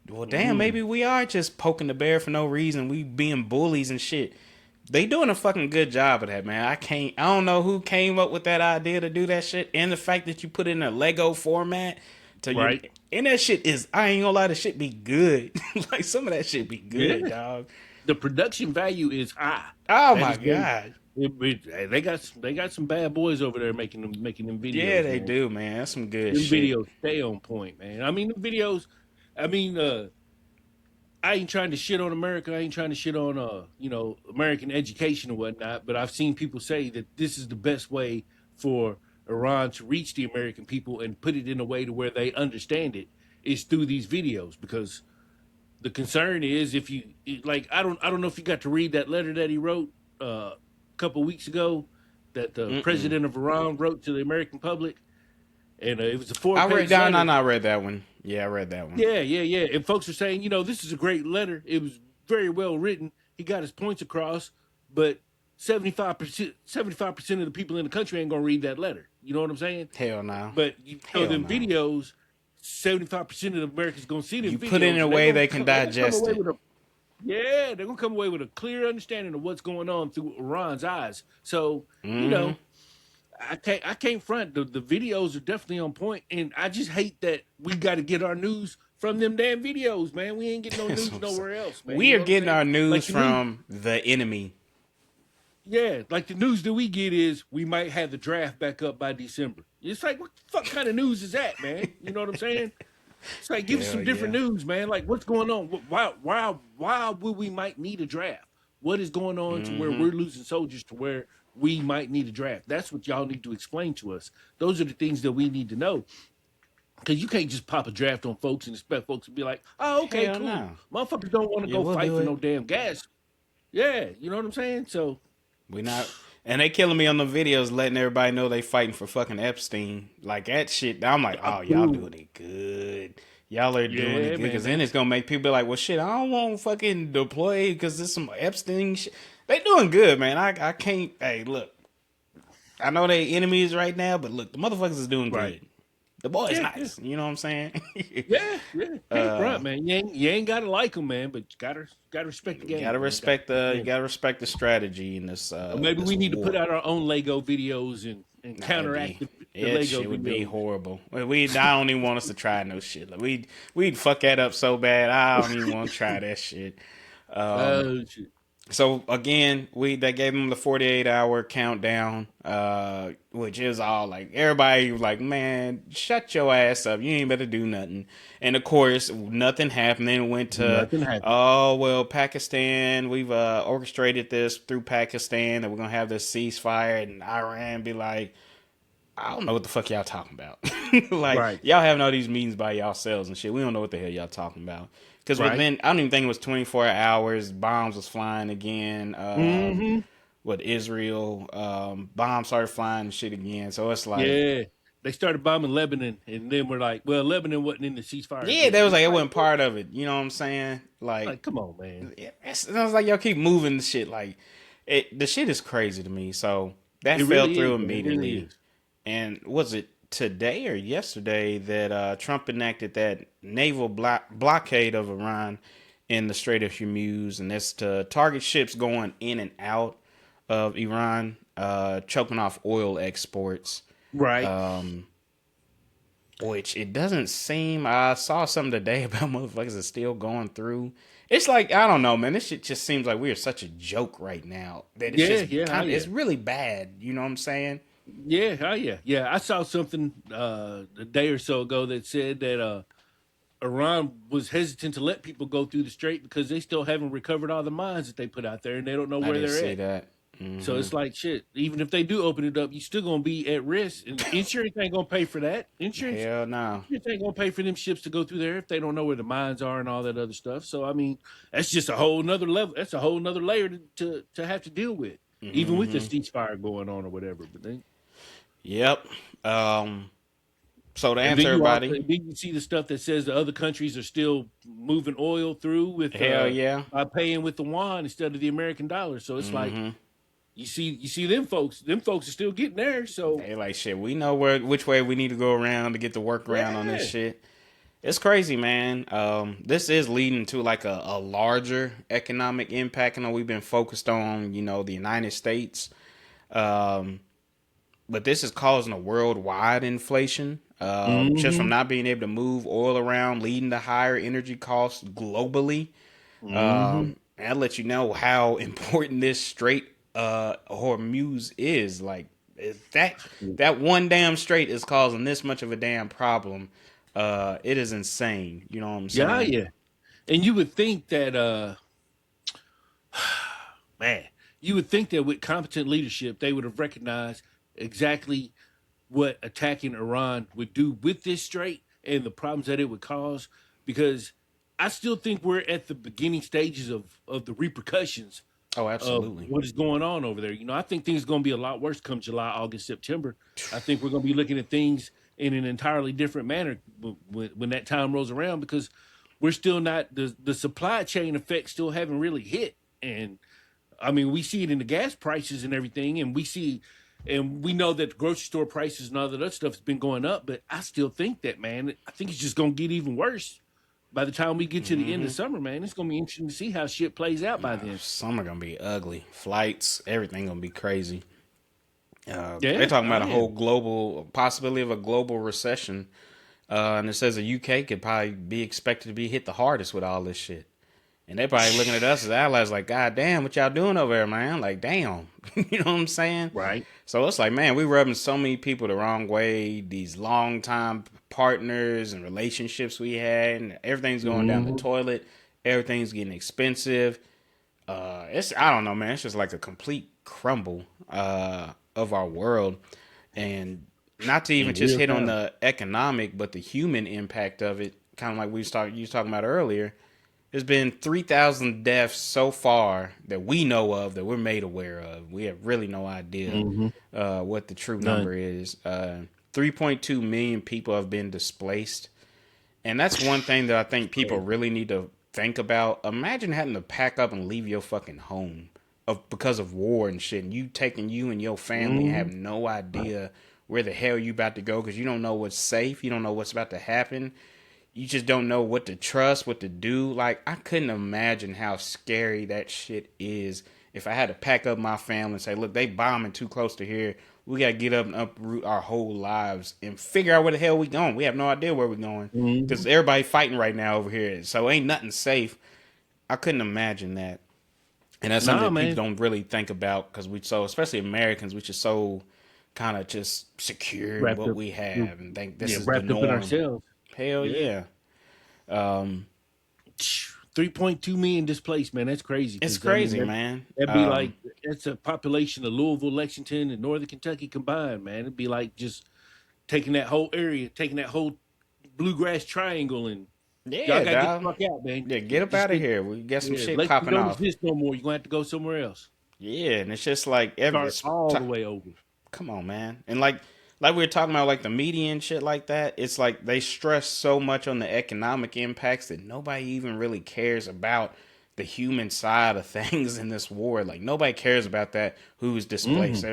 Well, damn, Mm. maybe we are just poking the bear for no reason. We being bullies and shit. They doing a fucking good job of that, man. I don't know who came up with that idea to do that shit. And the fact that you put it in a Lego format to your, Right. and that shit is, I ain't gonna lie, the shit be good. Like some of that shit be good, Yeah. dog. The production value is high. Oh That my is very- god. they got some bad boys over there making them videos. Yeah, they man. do, man. That's some good Them shit. videos stay on point, man. I mean, the videos. I mean, I ain't trying to shit on America. I ain't trying to shit on American education and whatnot. But I've seen people say that this is the best way for Iran to reach the American people and put it in a way to where they understand it is through these videos. Because the concern is if you like, I don't know if you got to read that letter that he wrote a couple weeks ago that the president of Iran wrote to the American public, and it was a 4-page letter. I read that one. Yeah, I read that one. Yeah. And folks are saying, this is a great letter. It was very well written. He got his points across, but 75% of the people in the country ain't gonna read that letter. You know what I'm saying? Hell no. But you Hell them no. videos, 75% of Americans gonna see them You videos. put it in a and way gonna they can they're gonna come digest away it. with they're gonna come away with a clear understanding of what's going on through Iran's eyes. So I can't front. The videos are definitely on point, and I just hate that we got to get our news from them damn videos, man. We ain't getting no That's news what I'm nowhere else, man. We You are know what I'm getting saying? our news Like the from the enemy. Yeah, like the news that we get is we might have the draft back up by December. It's like, what the fuck kind of news is that, man? You know what I'm saying? It's like, give us Hell some different yeah. news, man. Like, what's going on? Why would we might need a draft? What is going on to where we're losing soldiers to where we might need a draft? That's what y'all need to explain to us. Those are the things that we need to know. Because you can't just pop a draft on folks and expect folks to be like, oh, okay, Hell cool. no. Motherfuckers don't want to Yeah, go we'll fight do for it. no damn gas. Yeah, you know what I'm saying? So, We not, and they killing me on the videos, letting everybody know they fighting for fucking Epstein. Like that shit. I'm like, oh, y'all doing it good. Y'all are doing Yeah, it good. man, Because then it's gonna make people be like, well, shit, I don't want to fucking deploy because there's some Epstein shit. They doing good, man. I can't. Hey, look, I know they enemies right now, but look, the motherfuckers is doing Right. good. The boy's Yeah, nice. You know what I'm saying? yeah. Can't front, man. You ain't gotta like them, man, but you gotta respect the game. You gotta man. respect the strategy in this. Or maybe this we need war. to put out our own Lego videos and counteract the That Lego shit would be videos. horrible. I don't even want us to try no shit. Like we'd fuck that up so bad. I don't even want to try that shit. Oh shit. So again, they gave them the 48-hour countdown, which is all like everybody was like, man, shut your ass up. You ain't better do nothing. And of course, nothing happened. Then it went to, Nothing happened. oh well, Pakistan. We've orchestrated this through Pakistan that we're gonna have this ceasefire, and Iran be like, I don't know what the fuck y'all talking about. Like Right. y'all having all these meetings by yourselves and shit. We don't know what the hell y'all talking about. Because Right. within, I don't even think it was 24 hours. Bombs was flying again. With Israel, bombs started flying and shit again. So it's like, Yeah. They started bombing Lebanon, and then we're like, well, Lebanon wasn't in the ceasefire. yeah, that was like it wasn't part of it. You know what I'm saying? Like, come on, man. It was like y'all keep moving the shit. Like the shit is crazy to me. So that It fell really through is, man. It really immediately. is. And was it today or yesterday that Trump enacted that naval blockade of Iran in the Strait of Hormuz, and that's to target ships going in and out of Iran, choking off oil exports. Right. Which it doesn't seem. I saw something today about motherfuckers are still going through. It's like, I don't know, man. This shit just seems like we are such a joke right now that it's it's really bad. You know what I'm saying? Yeah, oh yeah. I saw something a day or so ago that said that Iran was hesitant to let people go through the strait because they still haven't recovered all the mines that they put out there, and they don't know I where didn't they're see at. that. So it's like shit. Even if they do open it up, you still gonna be at risk. And insurance ain't gonna pay for that. Hell no. Insurance ain't gonna pay for them ships to go through there if they don't know where the mines are and all that other stuff. So I mean, that's just a whole nother level. That's a whole nother layer to have to deal with, even with the ceasefire going on or whatever. But then, Yep. So to and answer everybody, then you see the stuff that says the other countries are still moving oil through with hell yeah. by paying with the yuan instead of the American dollar. So it's like you see them folks are still getting there. So They like shit. We know which way we need to go around to get the work around on this shit. It's crazy, man. This is leading to like a larger economic impact. I know we've been focused on, the United States. But this is causing a worldwide inflation. Just from not being able to move oil around, leading to higher energy costs globally. And that lets you know how important this Strait Hormuz is. Like that one damn strait is causing this much of a damn problem. It is insane. You know what I'm saying? yeah. And you would think that man, you would think that with competent leadership, they would have recognized exactly what attacking Iran would do with this strait and the problems that it would cause. Because I still think we're at the beginning stages of the repercussions Oh, absolutely. of what is going on over there. I think things are going to be a lot worse come July, August, September. I think we're going to be looking at things in an entirely different manner when that time rolls around, because we're still not, the supply chain effects still haven't really hit. And I mean, we see it in the gas prices and everything, and we know that the grocery store prices and all that other stuff has been going up, but I still think that, man, I think it's just going to get even worse by the time we get to the end of summer, man. It's going to be interesting to see how shit plays out by then. Summer going to be ugly. Flights, everything going to be crazy. They're talking about a whole global possibility of a global recession. And it says the UK could probably be expected to be hit the hardest with all this shit. And they're probably looking at us as allies like, God damn, what y'all doing over there, man? Like, damn. You know what I'm saying? Right. So it's like, man, we rubbing so many people the wrong way. These long-time partners and relationships we had, and everything's going down the toilet. Everything's getting expensive. I don't know, man. It's just like a complete crumble of our world. And not to even just hit on the economic, but the human impact of it, kind of like you was talking about earlier. There's been 3,000 deaths so far that we know of, that we're made aware of. We have really no idea what the true number is. 3.2 million people have been displaced. And that's one thing that I think people really need to think about. Imagine having to pack up and leave your fucking home because of war and shit. And you taking you and your family and have no idea where the hell you about to go, because you don't know what's safe. You don't know what's about to happen. You just don't know what to trust, what to do. Like, I couldn't imagine how scary that shit is if I had to pack up my family and say, look, they bombing too close to here. We got to get up and uproot our whole lives and figure out where the hell we going. We have no idea where we're going because everybody fighting right now over here. So ain't nothing safe. I couldn't imagine that. And that's something that people don't really think about, because especially Americans, which is so kind of just secure in what we have and think this is the norm. Ourselves. Hell yeah. 3.2 million displaced, man. That's crazy. It's crazy, man. That'd be like, that's a population of Louisville, Lexington, and Northern Kentucky combined, man. It'd be like just taking that whole area, taking that whole bluegrass triangle, and y'all gotta get the fuck out, man. Yeah, get up out of here. We got some shit popping off. This no more. You're gonna have to go somewhere else. Yeah, and it's just like all the way over. Come on, man. And like we were talking about, like the media and shit like that, it's like they stress so much on the economic impacts that nobody even really cares about the human side of things in this war. Like, nobody cares about that, who's displaced.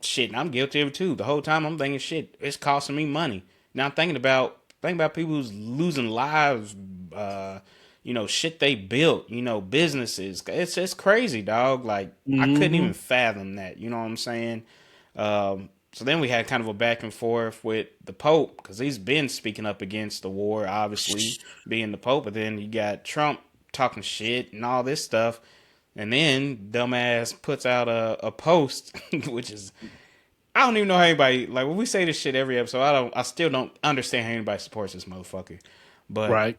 Shit, and I'm guilty of it too. The whole time I'm thinking, shit, it's costing me money. Now I'm thinking about people who's losing lives, shit they built, businesses. It's crazy, dog. Like, I couldn't even fathom that. You know what I'm saying? So then we had kind of a back and forth with the Pope, because he's been speaking up against the war, obviously, being the Pope. But then you got Trump talking shit and all this stuff. And then dumbass puts out a post, which is, I don't even know how anybody, like, when we say this shit every episode, I still don't understand how anybody supports this motherfucker. But right.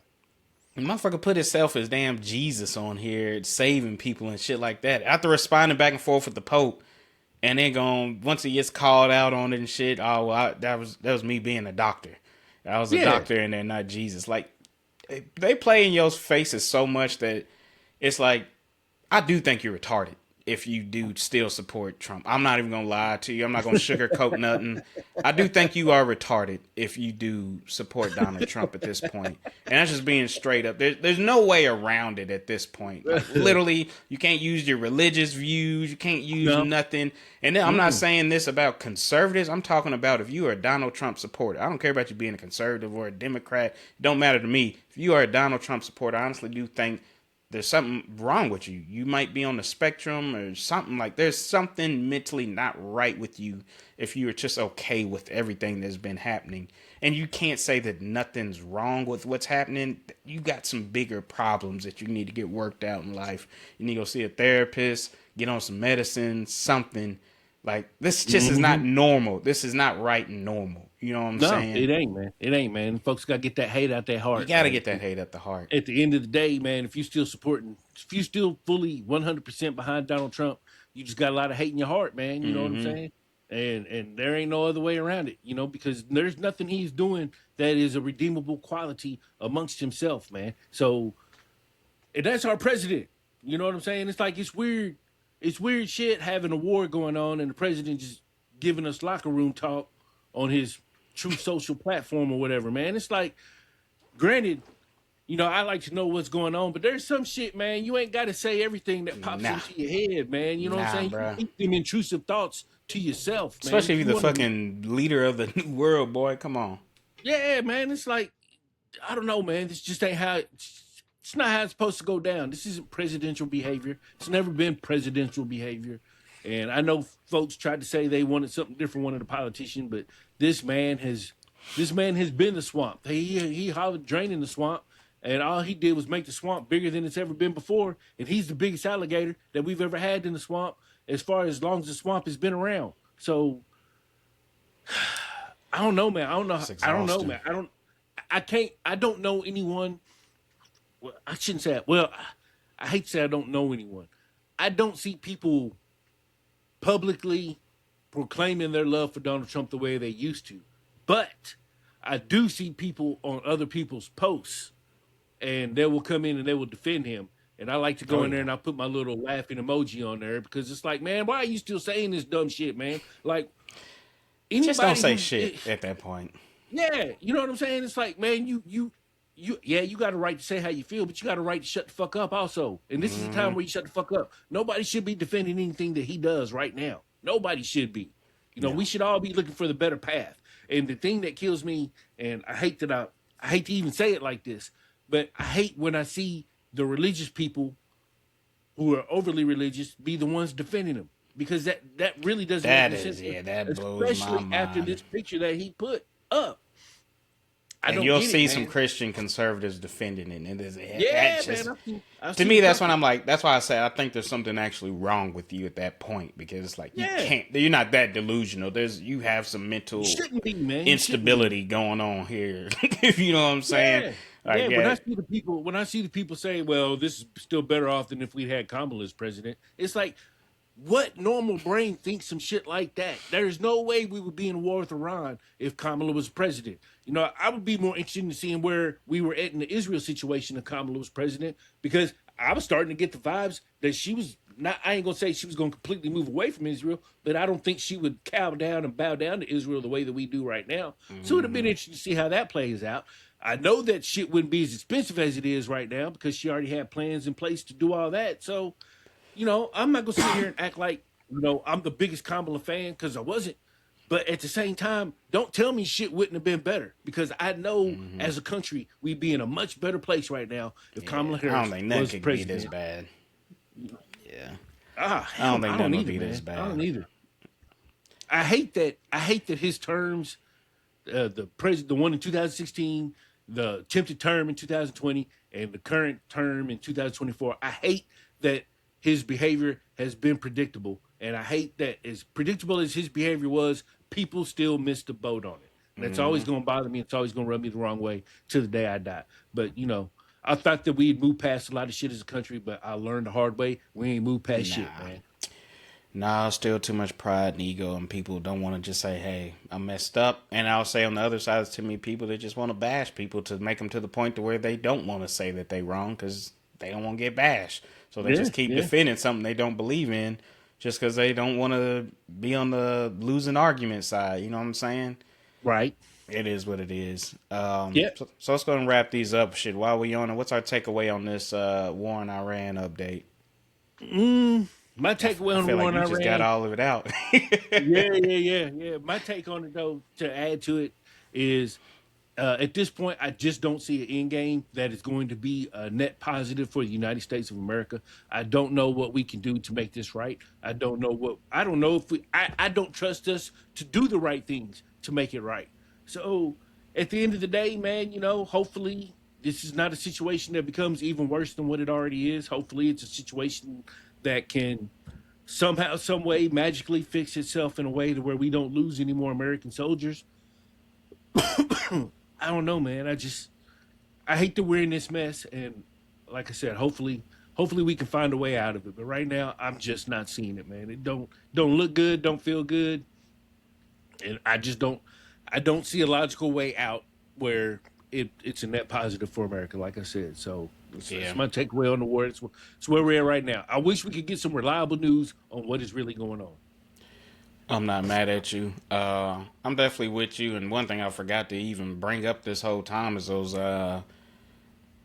Motherfucker put himself as damn Jesus on here, saving people and shit like that. After responding back and forth with the Pope, and then going once he gets called out on it and shit. Oh, well, that was me being a doctor. I was a Yeah. doctor, and they're not Jesus. Like they play in your faces so much that it's like I do think you're retarded if you do still support Trump. I'm not even gonna lie to you. I'm not gonna sugarcoat nothing. I do think you are retarded if you do support Donald Trump at this point. And that's just being straight up. There's no way around it at this point. Like literally, you can't use your religious views. You can't use nothing. And then I'm not saying this about conservatives. I'm talking about if you are a Donald Trump supporter. I don't care about you being a conservative or a Democrat. It don't matter to me. If you are a Donald Trump supporter, I honestly do think there's something wrong with you. You might be on the spectrum or something. Like there's something mentally not right with you if you're just okay with everything that's been happening. And you can't say that nothing's wrong with what's happening. You got some bigger problems that you need to get worked out in life. You need to go see a therapist, get on some medicine, something. Like this just is not normal. This is not right and normal. You know what I'm saying? It ain't, man. It ain't, man. Folks got to get that hate out their heart. You got to man. get that hate at the heart. At the end of the day, man, if you still fully 100% behind Donald Trump, you just got a lot of hate in your heart, man. You know what I'm saying? And there ain't no other way around it, you know, because there's nothing he's doing that is a redeemable quality amongst himself, man. So, and that's our president. You know what I'm saying? It's like it's weird shit having a war going on and the president just giving us locker room talk on his True Social platform or whatever, man. It's like, granted, you know, I like to know what's going on, but there's some shit, man. You ain't got to say everything that pops into your head, man. You know what I'm saying? Bruh. You keep them intrusive thoughts to yourself, man. Especially if you're the fucking leader of the new world, boy. Come on. Yeah, man. It's like, I don't know, man. This just ain't how it's not how it's supposed to go down. This isn't presidential behavior. It's never been presidential behavior. And I know folks tried to say they wanted something different, wanted a politician, but this man has been the swamp. He hollered draining the swamp, and all he did was make the swamp bigger than it's ever been before. And he's the biggest alligator that we've ever had in the swamp as long as the swamp has been around. So I don't know, man. I don't know, man. I don't know anyone. Well, I shouldn't say that. Well, I hate to say I don't know anyone. I don't see people publicly proclaiming their love for Donald Trump the way they used to. But I do see people on other people's posts and they will come in and they will defend him. And I like to go in there and I put my little laughing emoji on there because it's like, man, why are you still saying this dumb shit, man? Like, just don't say shit at that point. Yeah, you know what I'm saying? It's like, man, you got a right to say how you feel, but you got a right to shut the fuck up also. And this is the time where you shut the fuck up. Nobody should be defending anything that he does right now. Nobody should be. You know, we should all be looking for the better path. And the thing that kills me, and I hate to even say it like this, but I hate when I see the religious people who are overly religious be the ones defending him. Because that really doesn't make any sense. Yeah, that blows especially my mind. after this picture that he put up. And you'll see some Christian conservatives defending it. And man. To me, that's when I'm like, that's why I say I think there's something actually wrong with you at that point because it's like you're not that delusional. You have some mental instability going on here. If you know what I'm saying. When I see the people say, well, this is still better off than if we had Kamala as president, it's like, what normal brain thinks some shit like that? There's no way we would be in war with Iran if Kamala was president. You know, I would be more interested in seeing where we were at in the Israel situation if Kamala was president, because I was starting to get the vibes that she was not, I ain't going to say she was going to completely move away from Israel, but I don't think she would cow down and bow down to Israel the way that we do right now. So it would have been interesting to see how that plays out. I know that shit wouldn't be as expensive as it is right now because she already had plans in place to do all that. So, you know, I'm not going to sit here and act like, you know, I'm the biggest Kamala fan because I wasn't. But at the same time, don't tell me shit wouldn't have been better because I know as a country, we'd be in a much better place right now if Kamala Harris was president. I don't think nothing could be this bad. Yeah. I don't think nothing would be this bad. I don't either. I hate that his terms, the one in 2016, the attempted term in 2020, and the current term in 2024. I hate that his behavior has been predictable. And I hate that as predictable as his behavior was, people still missed the boat on it. And that's always going to bother me. It's always going to rub me the wrong way to the day I die. But, you know, I thought that we'd move past a lot of shit as a country, but I learned the hard way. We ain't moved past shit, Nah. man. Nah, still too much pride and ego, and people don't want to just say, "Hey, I messed up." And I'll say on the other side, it's too many people that just want to bash people to make them to the point to where they don't want to say that they wrong because they don't want to get bashed. So they Yeah, just keep yeah. defending something they don't believe in, just because they don't want to be on the losing argument side. You know what I'm saying? Right. It is what it is. Yeah. So let's go and wrap these up. Shit, while we on it, what's our takeaway on this war in Iran update? My takeaway I on the feel war like in you just got Iran. all of it out. Yeah. My take on it, though, to add to it, is at this point, I just don't see an end game that is going to be a net positive for the United States of America. I don't know what we can do to make this right. I don't know what, I don't know if we, I don't trust us to do the right things to make it right. So at the end of the day, man, hopefully this is not a situation that becomes even worse than what it already is. Hopefully it's a situation that can somehow, some way magically fix itself in a way to where we don't lose any more American soldiers. I don't know, man. I hate that we're in this mess, and like I said, hopefully we can find a way out of it. But right now, I'm just not seeing it, man. It don't look good, don't feel good, and I don't see a logical way out where it's a net positive for America. Like I said, so it's Yeah. my takeaway on the war. It's where we're at right now. I wish we could get some reliable news on what is really going on. I'm not mad at you. I'm definitely with you. And one thing I forgot to even bring up this whole time is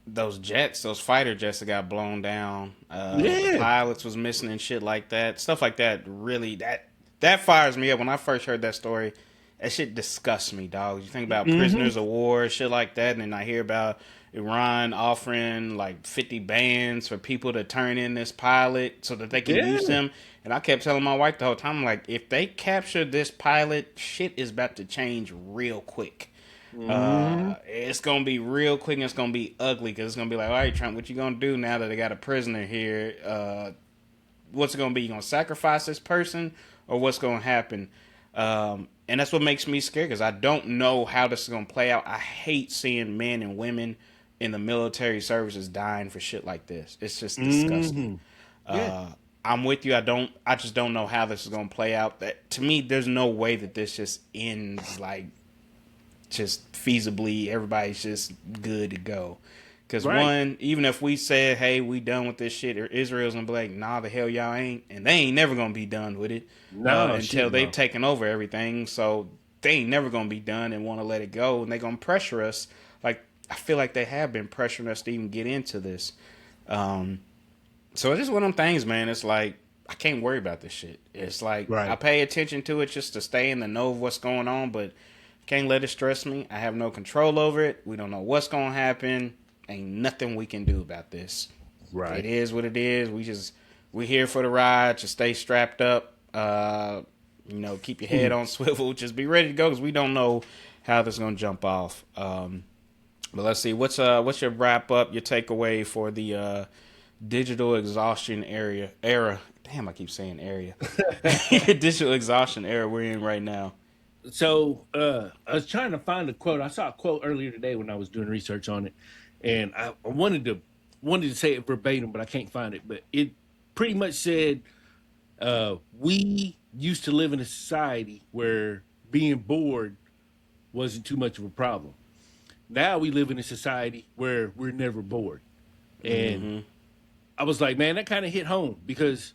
those jets, those fighter jets that got blown down. The Yeah. pilots was missing and shit like that. Stuff like that. Really, that fires me up. When I first heard that story, that shit disgusts me, dog. You think about Mm-hmm. prisoners of war, shit like that, and then I hear about Iran offering like 50 bands for people to turn in this pilot so that they can use Yeah. them. And I kept telling my wife the whole time, like, if they capture this pilot, shit is about to change real quick. Mm-hmm. It's gonna be real quick and it's gonna be ugly because it's gonna be like, all right, Trump, what you gonna do now that they got a prisoner here? What's it gonna be? You gonna sacrifice this person or what's gonna happen? And that's what makes me scared because I don't know how this is gonna play out. I hate seeing men and women in the military services dying for shit like this. It's just disgusting. Mm-hmm. Yeah. I'm with you. I just don't know how this is gonna play out. That to me, there's no way that this just ends like just feasibly. Everybody's just good to go. Because Right. one, even if we said, "Hey, we done with this shit," or Israel's gonna be like, "Nah, the hell y'all ain't," and they ain't never gonna be done with it No, until shit, they've no. taken over everything. So they ain't never gonna be done and want to let it go, and they gonna pressure us. Like I feel like they have been pressuring us to even get into this. Um, so it's just one of them things, man. It's like I can't worry about this shit. It's like I Right. pay attention to it just to stay in the know of what's going on, but can't let it stress me. I have no control over it. We don't know what's gonna happen. Ain't nothing we can do about this. It Right. is what it is. We here for the ride. Just stay strapped up. Keep your head Mhm. on swivel. Just be ready to go because we don't know how this is gonna jump off. But let's see. What's your wrap up? Your takeaway for the digital exhaustion era? Damn, I keep saying area. Digital exhaustion era we're in right now. So I was trying to find a quote. I saw a quote earlier today when I was doing research on it, and I wanted to say it verbatim, but I can't find it. But it pretty much said, "We used to live in a society where being bored wasn't too much of a problem. Now we live in a society where we're never bored." And Mm-hmm. I was like, man, that kind of hit home because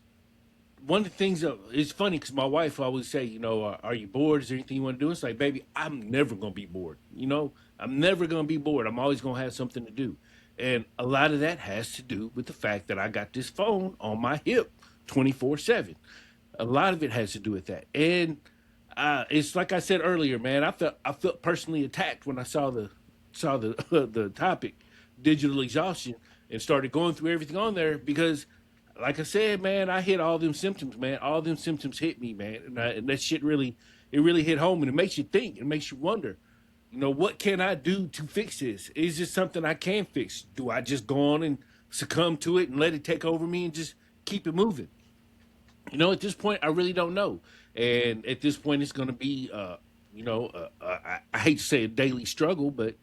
one of the things that it's funny because my wife always say, are you bored? Is there anything you want to do? It's like, baby, I'm never gonna be bored. I'm never gonna be bored. I'm always gonna have something to do, and a lot of that has to do with the fact that I got this phone on my hip, 24/7. A lot of it has to do with that, and it's like I said earlier, man. I felt personally attacked when I saw the the topic, digital exhaustion, and started going through everything on there because like I said, man, I hit all them symptoms, man. All them symptoms hit me, man, and that shit really hit home, and it makes you think, it makes you wonder, what can I do to fix this? Is this something I can fix? Do I just go on and succumb to it and let it take over me and just keep it moving? At this point, I really don't know, and at this point, it's going to be, I hate to say a daily struggle, but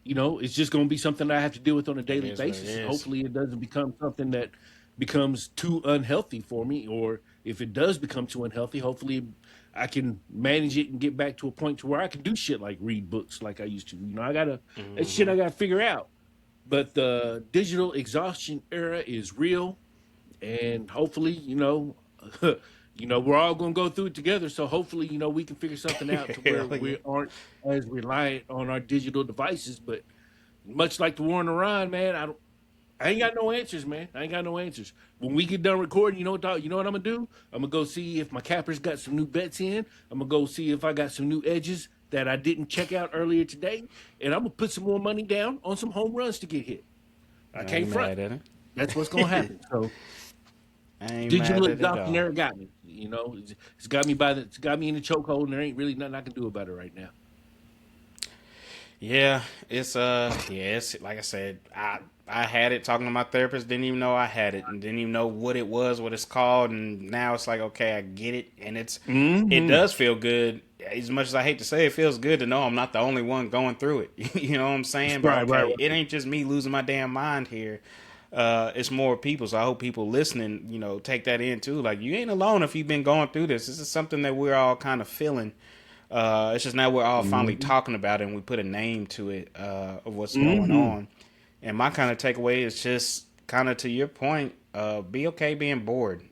it's just going to be something that I have to deal with on a It daily is what it basis. And is. hopefully it doesn't become something that becomes too unhealthy for me. Or if it does become too unhealthy, hopefully I can manage it and get back to a point to where I can do shit like read books like I used to. That shit Hmm. I got to figure out. But the digital exhaustion era is real. And hopefully, we're all going to go through it together. So hopefully, we can figure something out to where Hell yeah. we aren't as reliant on our digital devices. But much like the war in Iran, man, I ain't got no answers, man. I ain't got no answers. When we get done recording, you know what, dog? You know what I'm gonna do? I'm gonna go see if my capper's got some new bets in. I'm gonna go see if I got some new edges that I didn't check out earlier today, and I'm gonna put some more money down on some home runs to get hit. I I can't ain't front. mad at That's what's gonna it. happen. So I ain't digital mad at it exhaustion all. era got me. It's got me in the chokehold, and there ain't really nothing I can do about it right now. Yeah, it's like I said, I had it talking to my therapist, didn't even know I had it and didn't even know what it was, what it's called, and now it's like, okay, I get it, and it Mm-hmm. does feel good. As much as I hate to say it, feels good to know I'm not the only one going through it. You know what I'm saying? But Right, right, okay, it right. ain't just me losing my damn mind here. It's more people. So I hope people listening, take that in too. Like, you ain't alone if you've been going through this. This is something that we're all kind of feeling. It's just now we're all finally Mm-hmm. talking about it and we put a name to it, of what's going Mm-hmm. on. And my kind of takeaway is just kind of to your point, be okay being bored.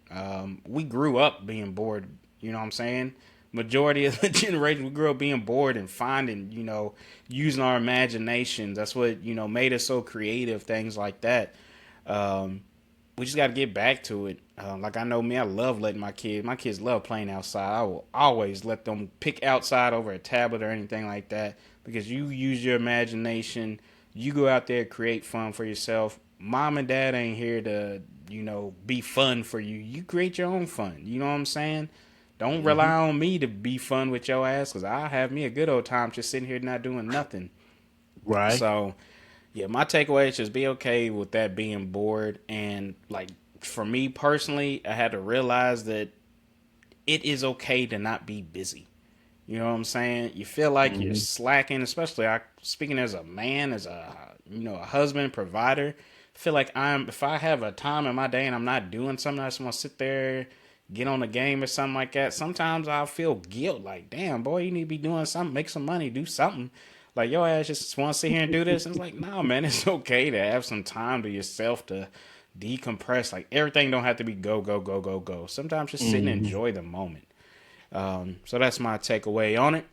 We grew up being bored, you know what I'm saying? Majority of the generation, we grew up being bored and finding, using our imaginations. That's what, made us so creative, things like that. Um, we just got to get back to it. Like, I know me, I love letting my kids love playing outside. I will always let them pick outside over a tablet or anything like that because you use your imagination. You go out there, create fun for yourself. Mom and dad ain't here to, be fun for you. You create your own fun. You know what I'm saying? Don't Mm-hmm. rely on me to be fun with your ass because I'll have me a good old time just sitting here not doing nothing. Right. So, yeah, my takeaway is just be okay with that being bored. And, like, for me personally, I had to realize that it is okay to not be busy. You know what I'm saying? You feel like you're Mm-hmm. slacking, especially speaking as a man, as a husband, provider. I feel like if I have a time in my day and I'm not doing something, I just want to sit there, get on the game or something like that. Sometimes I'll feel guilt, like, damn, boy, you need to be doing something, make some money, do something. Like, your ass just want to sit here and do this. And it's like, no, man, it's okay to have some time to yourself to decompress. Like, everything don't have to be go, go, go, go, go. Sometimes just sit and Mm-hmm. enjoy the moment. So that's my takeaway on it.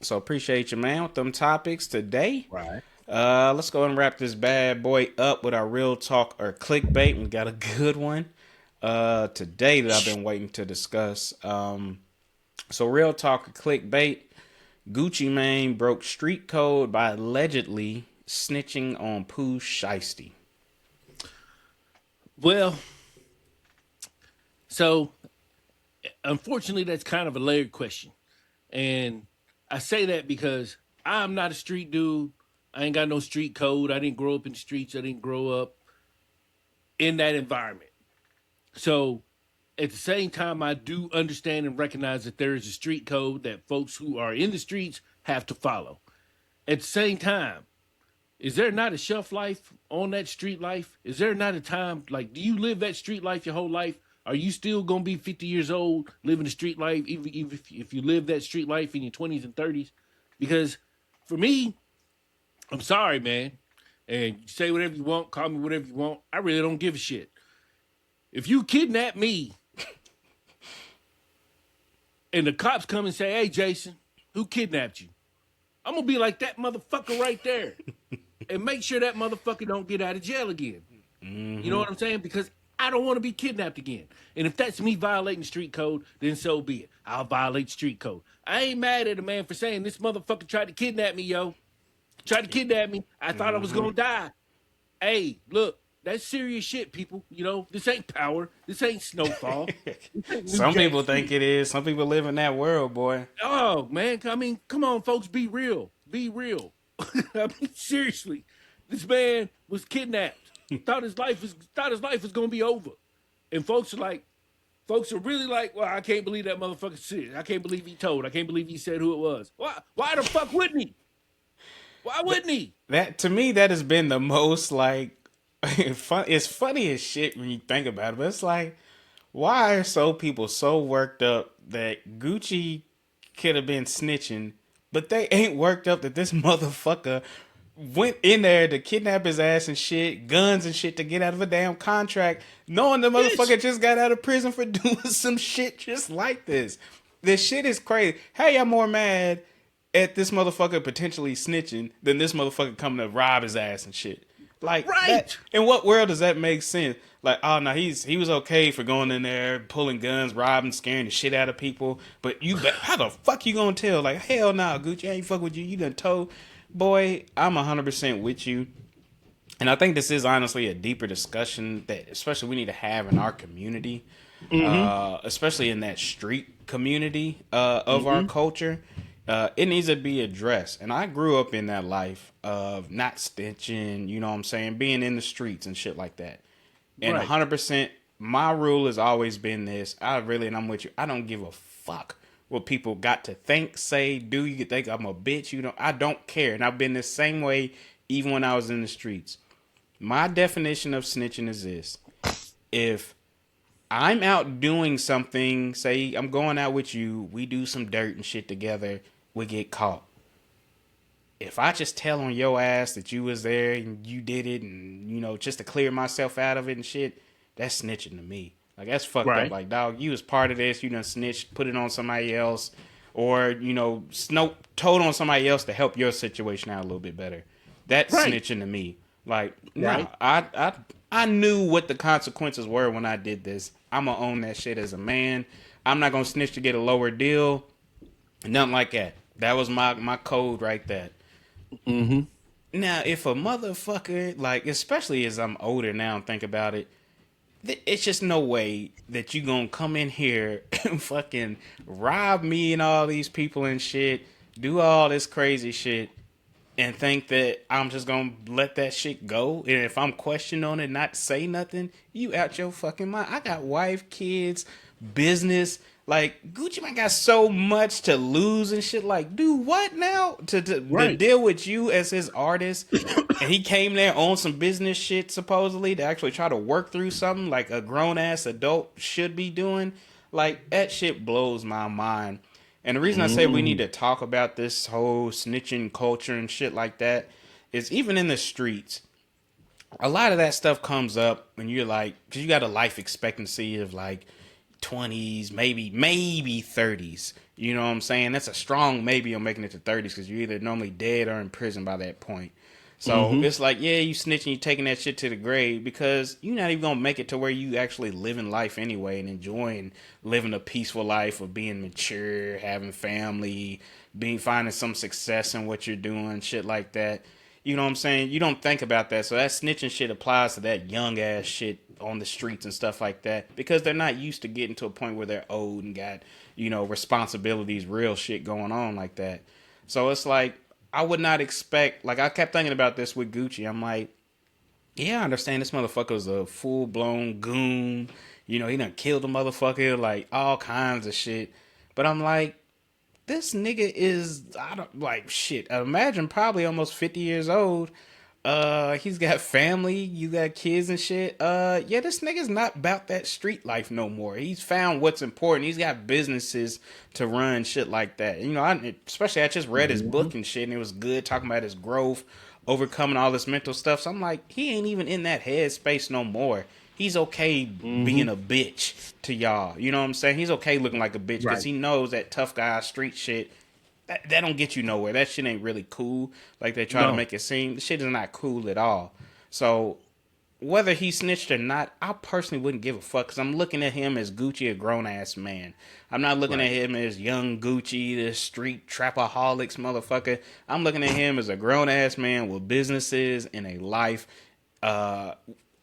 So appreciate you, man, with them topics today. Right. Let's go and wrap this bad boy up with our real talk or clickbait. We got a good one today that I've been waiting to discuss. So real talk or clickbait. Gucci Mane broke street code by allegedly snitching on Pooh Shiesty. Well, so unfortunately, that's kind of a layered question. And I say that because I'm not a street dude. I ain't got no street code. I didn't grow up in the streets. I didn't grow up in that environment. So at the same time, I do understand and recognize that there is a street code that folks who are in the streets have to follow. At the same time, is there not a shelf life on that street life? Is there not a time like do you live that street life your whole life? Are you still gonna be 50 years old living the street life, even if you live that street life in your 20s and 30s? Because for me, I'm sorry, man. And you say whatever you want, call me whatever you want. I really don't give a shit. If you kidnap me and the cops come and say, "Hey, Jason, who kidnapped you?" I'm gonna be like that motherfucker right there, and make sure that motherfucker don't get out of jail again. You know Mm-hmm. what I'm saying? Because I don't want to be kidnapped again. And if that's me violating street code, then so be it. I'll violate street code. I ain't mad at a man for saying this motherfucker tried to kidnap me, yo. Tried to kidnap me. I thought I was Mm-hmm. gonna die. Hey, look, that's serious shit, people. This ain't Power. This ain't Snowfall. This ain't New Some Jack people think City. it is. Some people live in that world, boy. Oh man, I mean, come on, folks, be real. Be real. I mean, seriously, this man was kidnapped. Thought his life was gonna be over, and folks are really like, well, I can't believe that motherfucker said. I can't believe he told. I can't believe he said who it was. Why? Why the fuck wouldn't he? Why wouldn't he? That to me, that has been the most like fun. It's funny as shit when you think about it, but it's like, why are so people so worked up that Gucci could have been snitching, but they ain't worked up that this motherfucker went in there to kidnap his ass and shit, guns and shit to get out of a damn contract, knowing the Yes. motherfucker just got out of prison for doing some shit just like this. This shit is crazy. How y'all more mad at this motherfucker potentially snitching than this motherfucker coming to rob his ass and shit? Like that. Right. In what world does that make sense? Like, oh no, he was okay for going in there, pulling guns, robbing, scaring the shit out of people. But how the fuck you gonna tell? Like, hell no, Gucci, I ain't fuck with you. You done told, boy. I'm 100% with you. And I think this is honestly a deeper discussion that, especially, we need to have in our community, especially in that street community of our culture. It needs to be addressed. And I grew up in that life of not stitching, you know what I'm saying, being in the streets and shit like that. And Right. 100%, my rule has always been this. And I'm with you. I don't give a fuck what people got to think, say, do. You think I'm a bitch? You know, I don't care. And I've been the same way even when I was in the streets. My definition of snitching is this. If I'm out doing something, say I'm going out with you, we do some dirt and shit together, we get caught. If I just tell on your ass that you was there and you did it and, you know, just to clear myself out of it and shit, that's snitching to me. Like, that's fucked up. Right. Like, dog, you was part of this, you done snitched, put it on somebody else, or, you know, told on somebody else to help your situation out a little bit better. That's Right. snitching to me. Like, Right. no, I knew what the consequences were when I did this. I'm gonna own that shit as a man. I'm not gonna snitch to get a lower deal. Nothing like that. That was my code right there. Now, if a motherfucker, like, especially as I'm older now and think about it, it's just no way that you gonna come in here and fucking rob me and all these people and shit, do all this crazy shit, and think that I'm just gonna let that shit go. And if I'm questioning on it, not say nothing, you out your fucking mind. I got wife, kids, business. Like, Gucci man got so much to lose and shit. Like, do what now? To Right. deal with you as his artist. And he came there on some business shit, supposedly, to actually try to work through something like a grown ass adult should be doing. Like, that shit blows my mind. And the reason I say we need to talk about this whole snitching culture and shit like that is even in the streets, a lot of that stuff comes up when you're like, because you got a life expectancy of like 20s, maybe 30s. You know what I'm saying? That's a strong maybe on making it to 30s because you're either normally dead or in prison by that point. So it's like, yeah, you snitching, you taking that shit to the grave because you're not even gonna make it to where you actually living life anyway and enjoying living a peaceful life of being mature, having family, finding some success in what you're doing, shit like that. You know what I'm saying? You don't think about that. So that snitching shit applies to that young ass shit on the streets and stuff like that because they're not used to getting to a point where they're old and got, you know, responsibilities, real shit going on like that. So it's like, I would not expect, like, I kept thinking about this with Gucci. I'm like, yeah, I understand this motherfucker's a full blown goon. You know, he done killed a motherfucker, like, all kinds of shit. But I'm like, this nigga is, I don't, like, shit. I imagine probably almost 50 years old. He's got family, you got kids and shit. Yeah, this nigga's not about that street life no more. He's found what's important. He's got businesses to run, shit like that. You know, especially I just read his book and shit, and it was good talking about his growth, overcoming all this mental stuff. So I'm like, he ain't even in that headspace no more. He's okay being a bitch to y'all. You know what I'm saying? He's okay looking like a bitch because Right. he knows that tough guy street shit that don't get you nowhere. That shit ain't really cool. Like they try to No. make it seem. The shit is not cool at all. So whether he snitched or not, I personally wouldn't give a fuck because I'm looking at him as Gucci, a grown ass man. I'm not looking at him as young Gucci, the street trapaholics motherfucker. I'm looking at him as a grown ass man with businesses and a life, uh,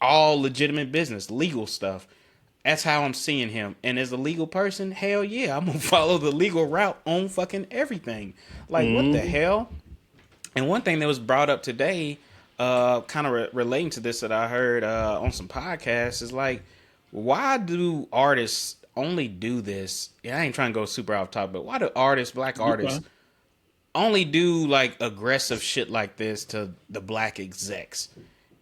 all legitimate business, legal stuff. That's how I'm seeing him. And as a legal person, hell yeah, I'm gonna follow the legal route on fucking everything. Like, what the hell? And one thing that was brought up today, kind of relating to this that I heard on some podcasts is like, why do artists only do this? Yeah, I ain't trying to go super off topic, but why do artists, black You're artists, fine. only do like aggressive shit like this to the black execs.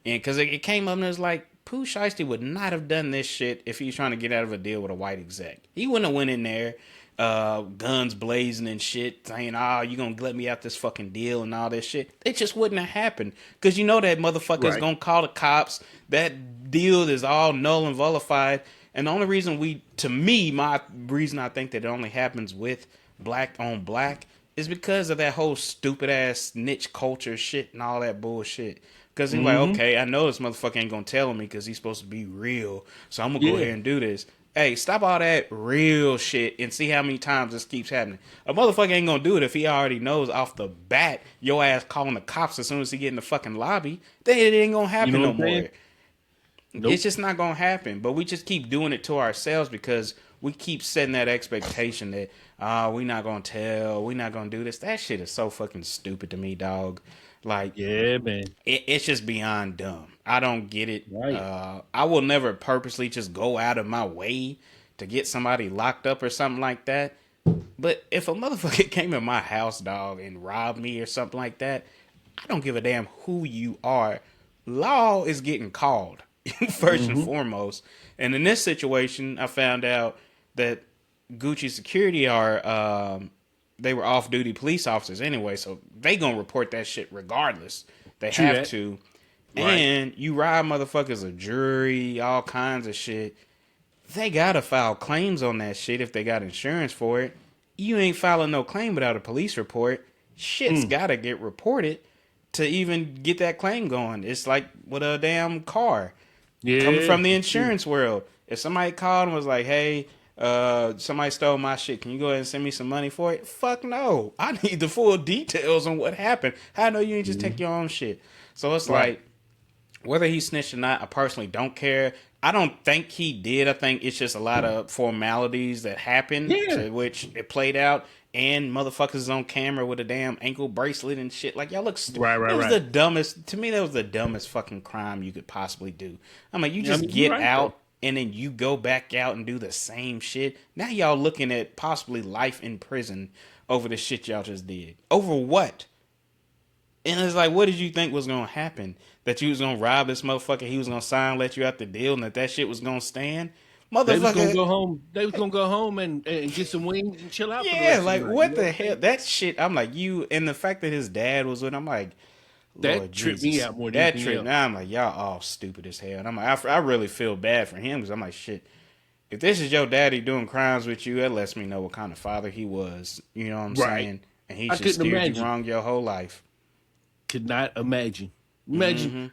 And because it came up and it was like, Pooh Shiesty would not have done this shit if he was trying to get out of a deal with a white exec. He wouldn't have went in there, guns blazing and shit, saying, "Oh, you gonna let me out this fucking deal and all this shit." It just wouldn't have happened because you know that motherfucker's gonna call the cops. That deal is all null and vilified. And the only reason my reason I think that it only happens with black on black is because of that whole stupid ass niche culture shit and all that bullshit. Because he's like, okay, I know this motherfucker ain't gonna tell me because he's supposed to be real, so I'm gonna go ahead and do this. Hey, stop all that real shit and see how many times this keeps happening. A motherfucker ain't gonna do it if he already knows off the bat your ass calling the cops as soon as he get in the fucking lobby. Then it ain't gonna happen no more. Nope. It's just not gonna happen. But we just keep doing it to ourselves because we keep setting that expectation that we not gonna tell, we not gonna do this. That shit is so fucking stupid to me, dog. Like, yeah, man, it's just beyond dumb. I don't get it. Right. I will never purposely just go out of my way to get somebody locked up or something like that. But if a motherfucker came in my house, dog, and robbed me or something like that, I don't give a damn who you are. Law is getting called first and foremost. And in this situation, I found out that Gucci Security are they were off-duty police officers anyway, so they gonna report that shit regardless. They have to. Right. And you rob motherfuckers of jewelry, all kinds of shit. They gotta file claims on that shit if they got insurance for it. You ain't filing no claim without a police report. Shit's gotta get reported to even get that claim going. It's like with a damn car. Coming from the insurance world. If somebody called and was like, hey, somebody stole my shit, can you go ahead and send me some money for it? Fuck no. I need the full details on what happened. How I know you ain't just take your own shit? So it's like, whether he snitched or not, I personally don't care. I don't think he did. I think it's just a lot of formalities that happened to which it played out. And motherfuckers on camera with a damn ankle bracelet and shit. Like, y'all look stupid. Right. It was the dumbest, to me, that was the dumbest fucking crime you could possibly do. I'm like, you just get out and then you go back out and do the same shit. Now y'all looking at possibly life in prison over the shit y'all just did. Over what? And it's like, what did you think was going to happen? That you was going to rob this motherfucker, he was going to sign, let you out the deal, and that shit was going to stand? Motherfucker. They was going to go home. They was going to go home and get some wings and chill out. Yeah, like, what the hell? That shit, I'm like, you, and the fact that his dad was with him, I'm like, that tripped me out more than that tripped. Now I'm like, y'all all stupid as hell. And I'm like, I really feel bad for him because I'm like, shit. If this is your daddy doing crimes with you, that lets me know what kind of father he was. You know what I'm saying? And he just steered you wrong your whole life. Could not imagine. Imagine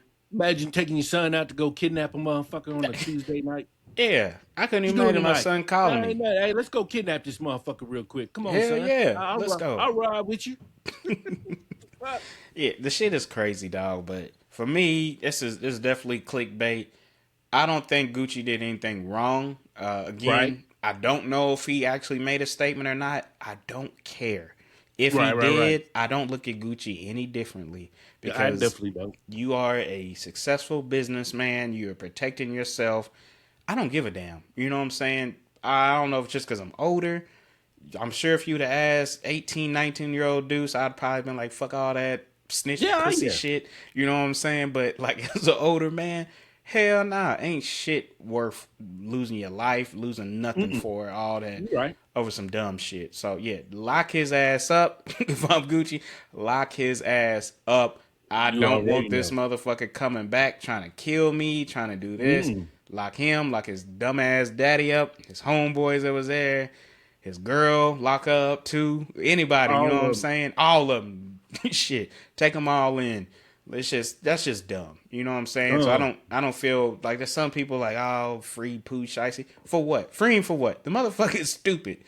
taking your son out to go kidnap a motherfucker on a Tuesday night. Yeah, I couldn't even imagine my son calling me. Hey, let's go kidnap this motherfucker real quick. Come on, son. Yeah, let's go. I'll ride with you. Yeah, the shit is crazy, dog. But for me, this is definitely clickbait. I don't think Gucci did anything wrong. Again, I don't know if he actually made a statement or not. I don't care. If he did, I don't look at Gucci any differently because I definitely don't. You are a successful businessman. You're protecting yourself. I don't give a damn. You know what I'm saying? I don't know if it's just because I'm older. I'm sure if you'd have asked 18, 19-year-old Deuce, I'd probably been like, fuck all that snitch pussy shit. You know what I'm saying? But like as an older man, hell nah, ain't shit worth losing your life, losing nothing for all that over some dumb shit. So yeah, lock his ass up. If I'm Gucci, lock his ass up. I don't want this motherfucker coming back trying to kill me, trying to do this. Lock him, lock his dumbass daddy up, his homeboys that was there, his girl, lock her up too. Anybody, you know what I'm saying? All of them. Shit. Take them all in. That's just dumb. You know what I'm saying? So I don't feel like there's some people like, oh, free Pooh Shiesty. For what? Free him for what? The motherfucker is stupid.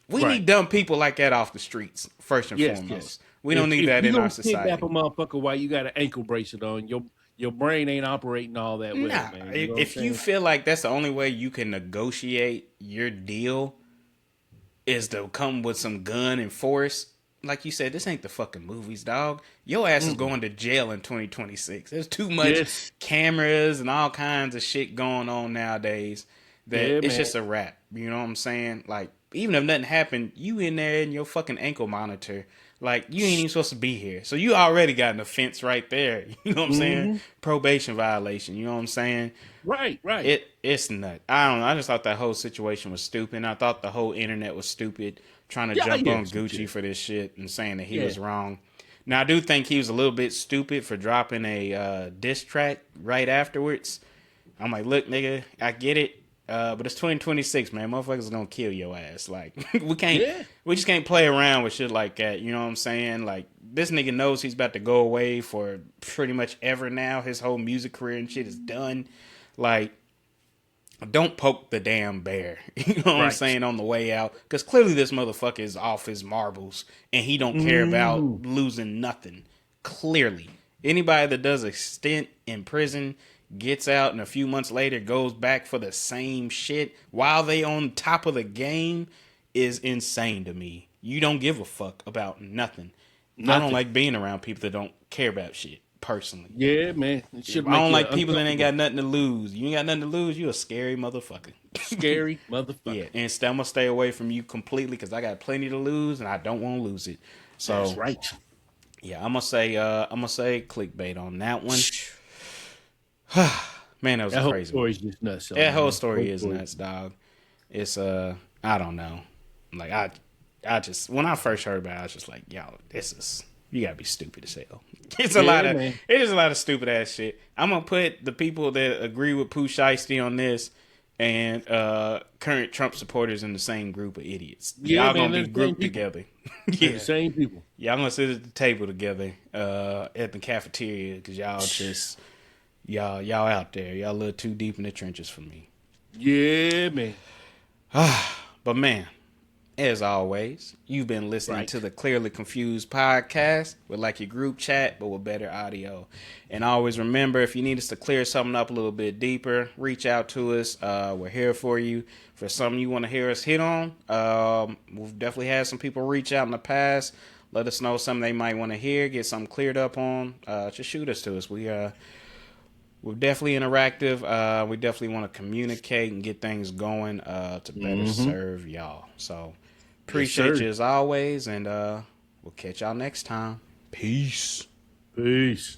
We need dumb people like that off the streets, first and foremost. Yes. We don't need that in our society. If you kidnap a motherfucker while you got an ankle bracelet on, your brain ain't operating all that well, man. You know if you feel like that's the only way you can negotiate your deal is to come with some gun and force, like you said, this ain't the fucking movies, dog. Your ass is going to jail in 2026. There's too much cameras and all kinds of shit going on nowadays that it's just a wrap. You know what I'm saying? Like, even if nothing happened, you in there in your fucking ankle monitor. Like, you ain't even supposed to be here. So you already got an offense right there. You know what I'm saying? Probation violation. You know what I'm saying? Right. It's nut. I don't know. I just thought that whole situation was stupid. I thought the whole internet was stupid, trying to jump on Gucci for this shit and saying that he was wrong. Now, I do think he was a little bit stupid for dropping a diss track right afterwards. I'm like, look, nigga, I get it. But it's 2026, man. Motherfuckers gonna kill your ass. Like, we just can't play around with shit like that. You know what I'm saying? Like, this nigga knows he's about to go away for pretty much ever now. His whole music career and shit is done. Like, don't poke the damn bear. You know what I'm saying, on the way out. Because clearly this motherfucker is off his marbles and he don't care about losing nothing. Clearly. Anybody that does a stint in prison, gets out, and a few months later goes back for the same shit while they on top of the game is insane to me. You don't give a fuck about nothing. I don't like being around people that don't care about shit, personally. Yeah, man. I don't like people that ain't got nothing to lose. You ain't got nothing to lose, you a scary motherfucker. Scary motherfucker. Yeah, and I'm gonna stay away from you completely because I got plenty to lose and I don't want to lose it. So that's right. Yeah, I'm gonna say clickbait on that one. Man, that was that crazy. Whole story is just nuts. That whole story is nuts, dog. It's I don't know. Like I just when I first heard about it, I was just like, yo, you gotta be stupid as hell. It's a lot of stupid ass shit. I'm gonna put the people that agree with Pooh Shiesty on this and current Trump supporters in the same group of idiots. Yeah, y'all man, gonna be grouped together. Yeah, the same people. Y'all gonna sit at the table together at the cafeteria because y'all out there. Y'all a little too deep in the trenches for me. Yeah, man. But man, as always, you've been listening to the Clearly Confused podcast with like your group chat, but with better audio. And always remember, if you need us to clear something up a little bit deeper, reach out to us. We're here for you. For something you want to hear us hit on, we've definitely had some people reach out in the past. Let us know something they might want to hear, get something cleared up on. Just shoot us to us. We're definitely interactive. We definitely want to communicate and get things going to better serve y'all. So appreciate you as always, and we'll catch y'all next time. Peace. Peace.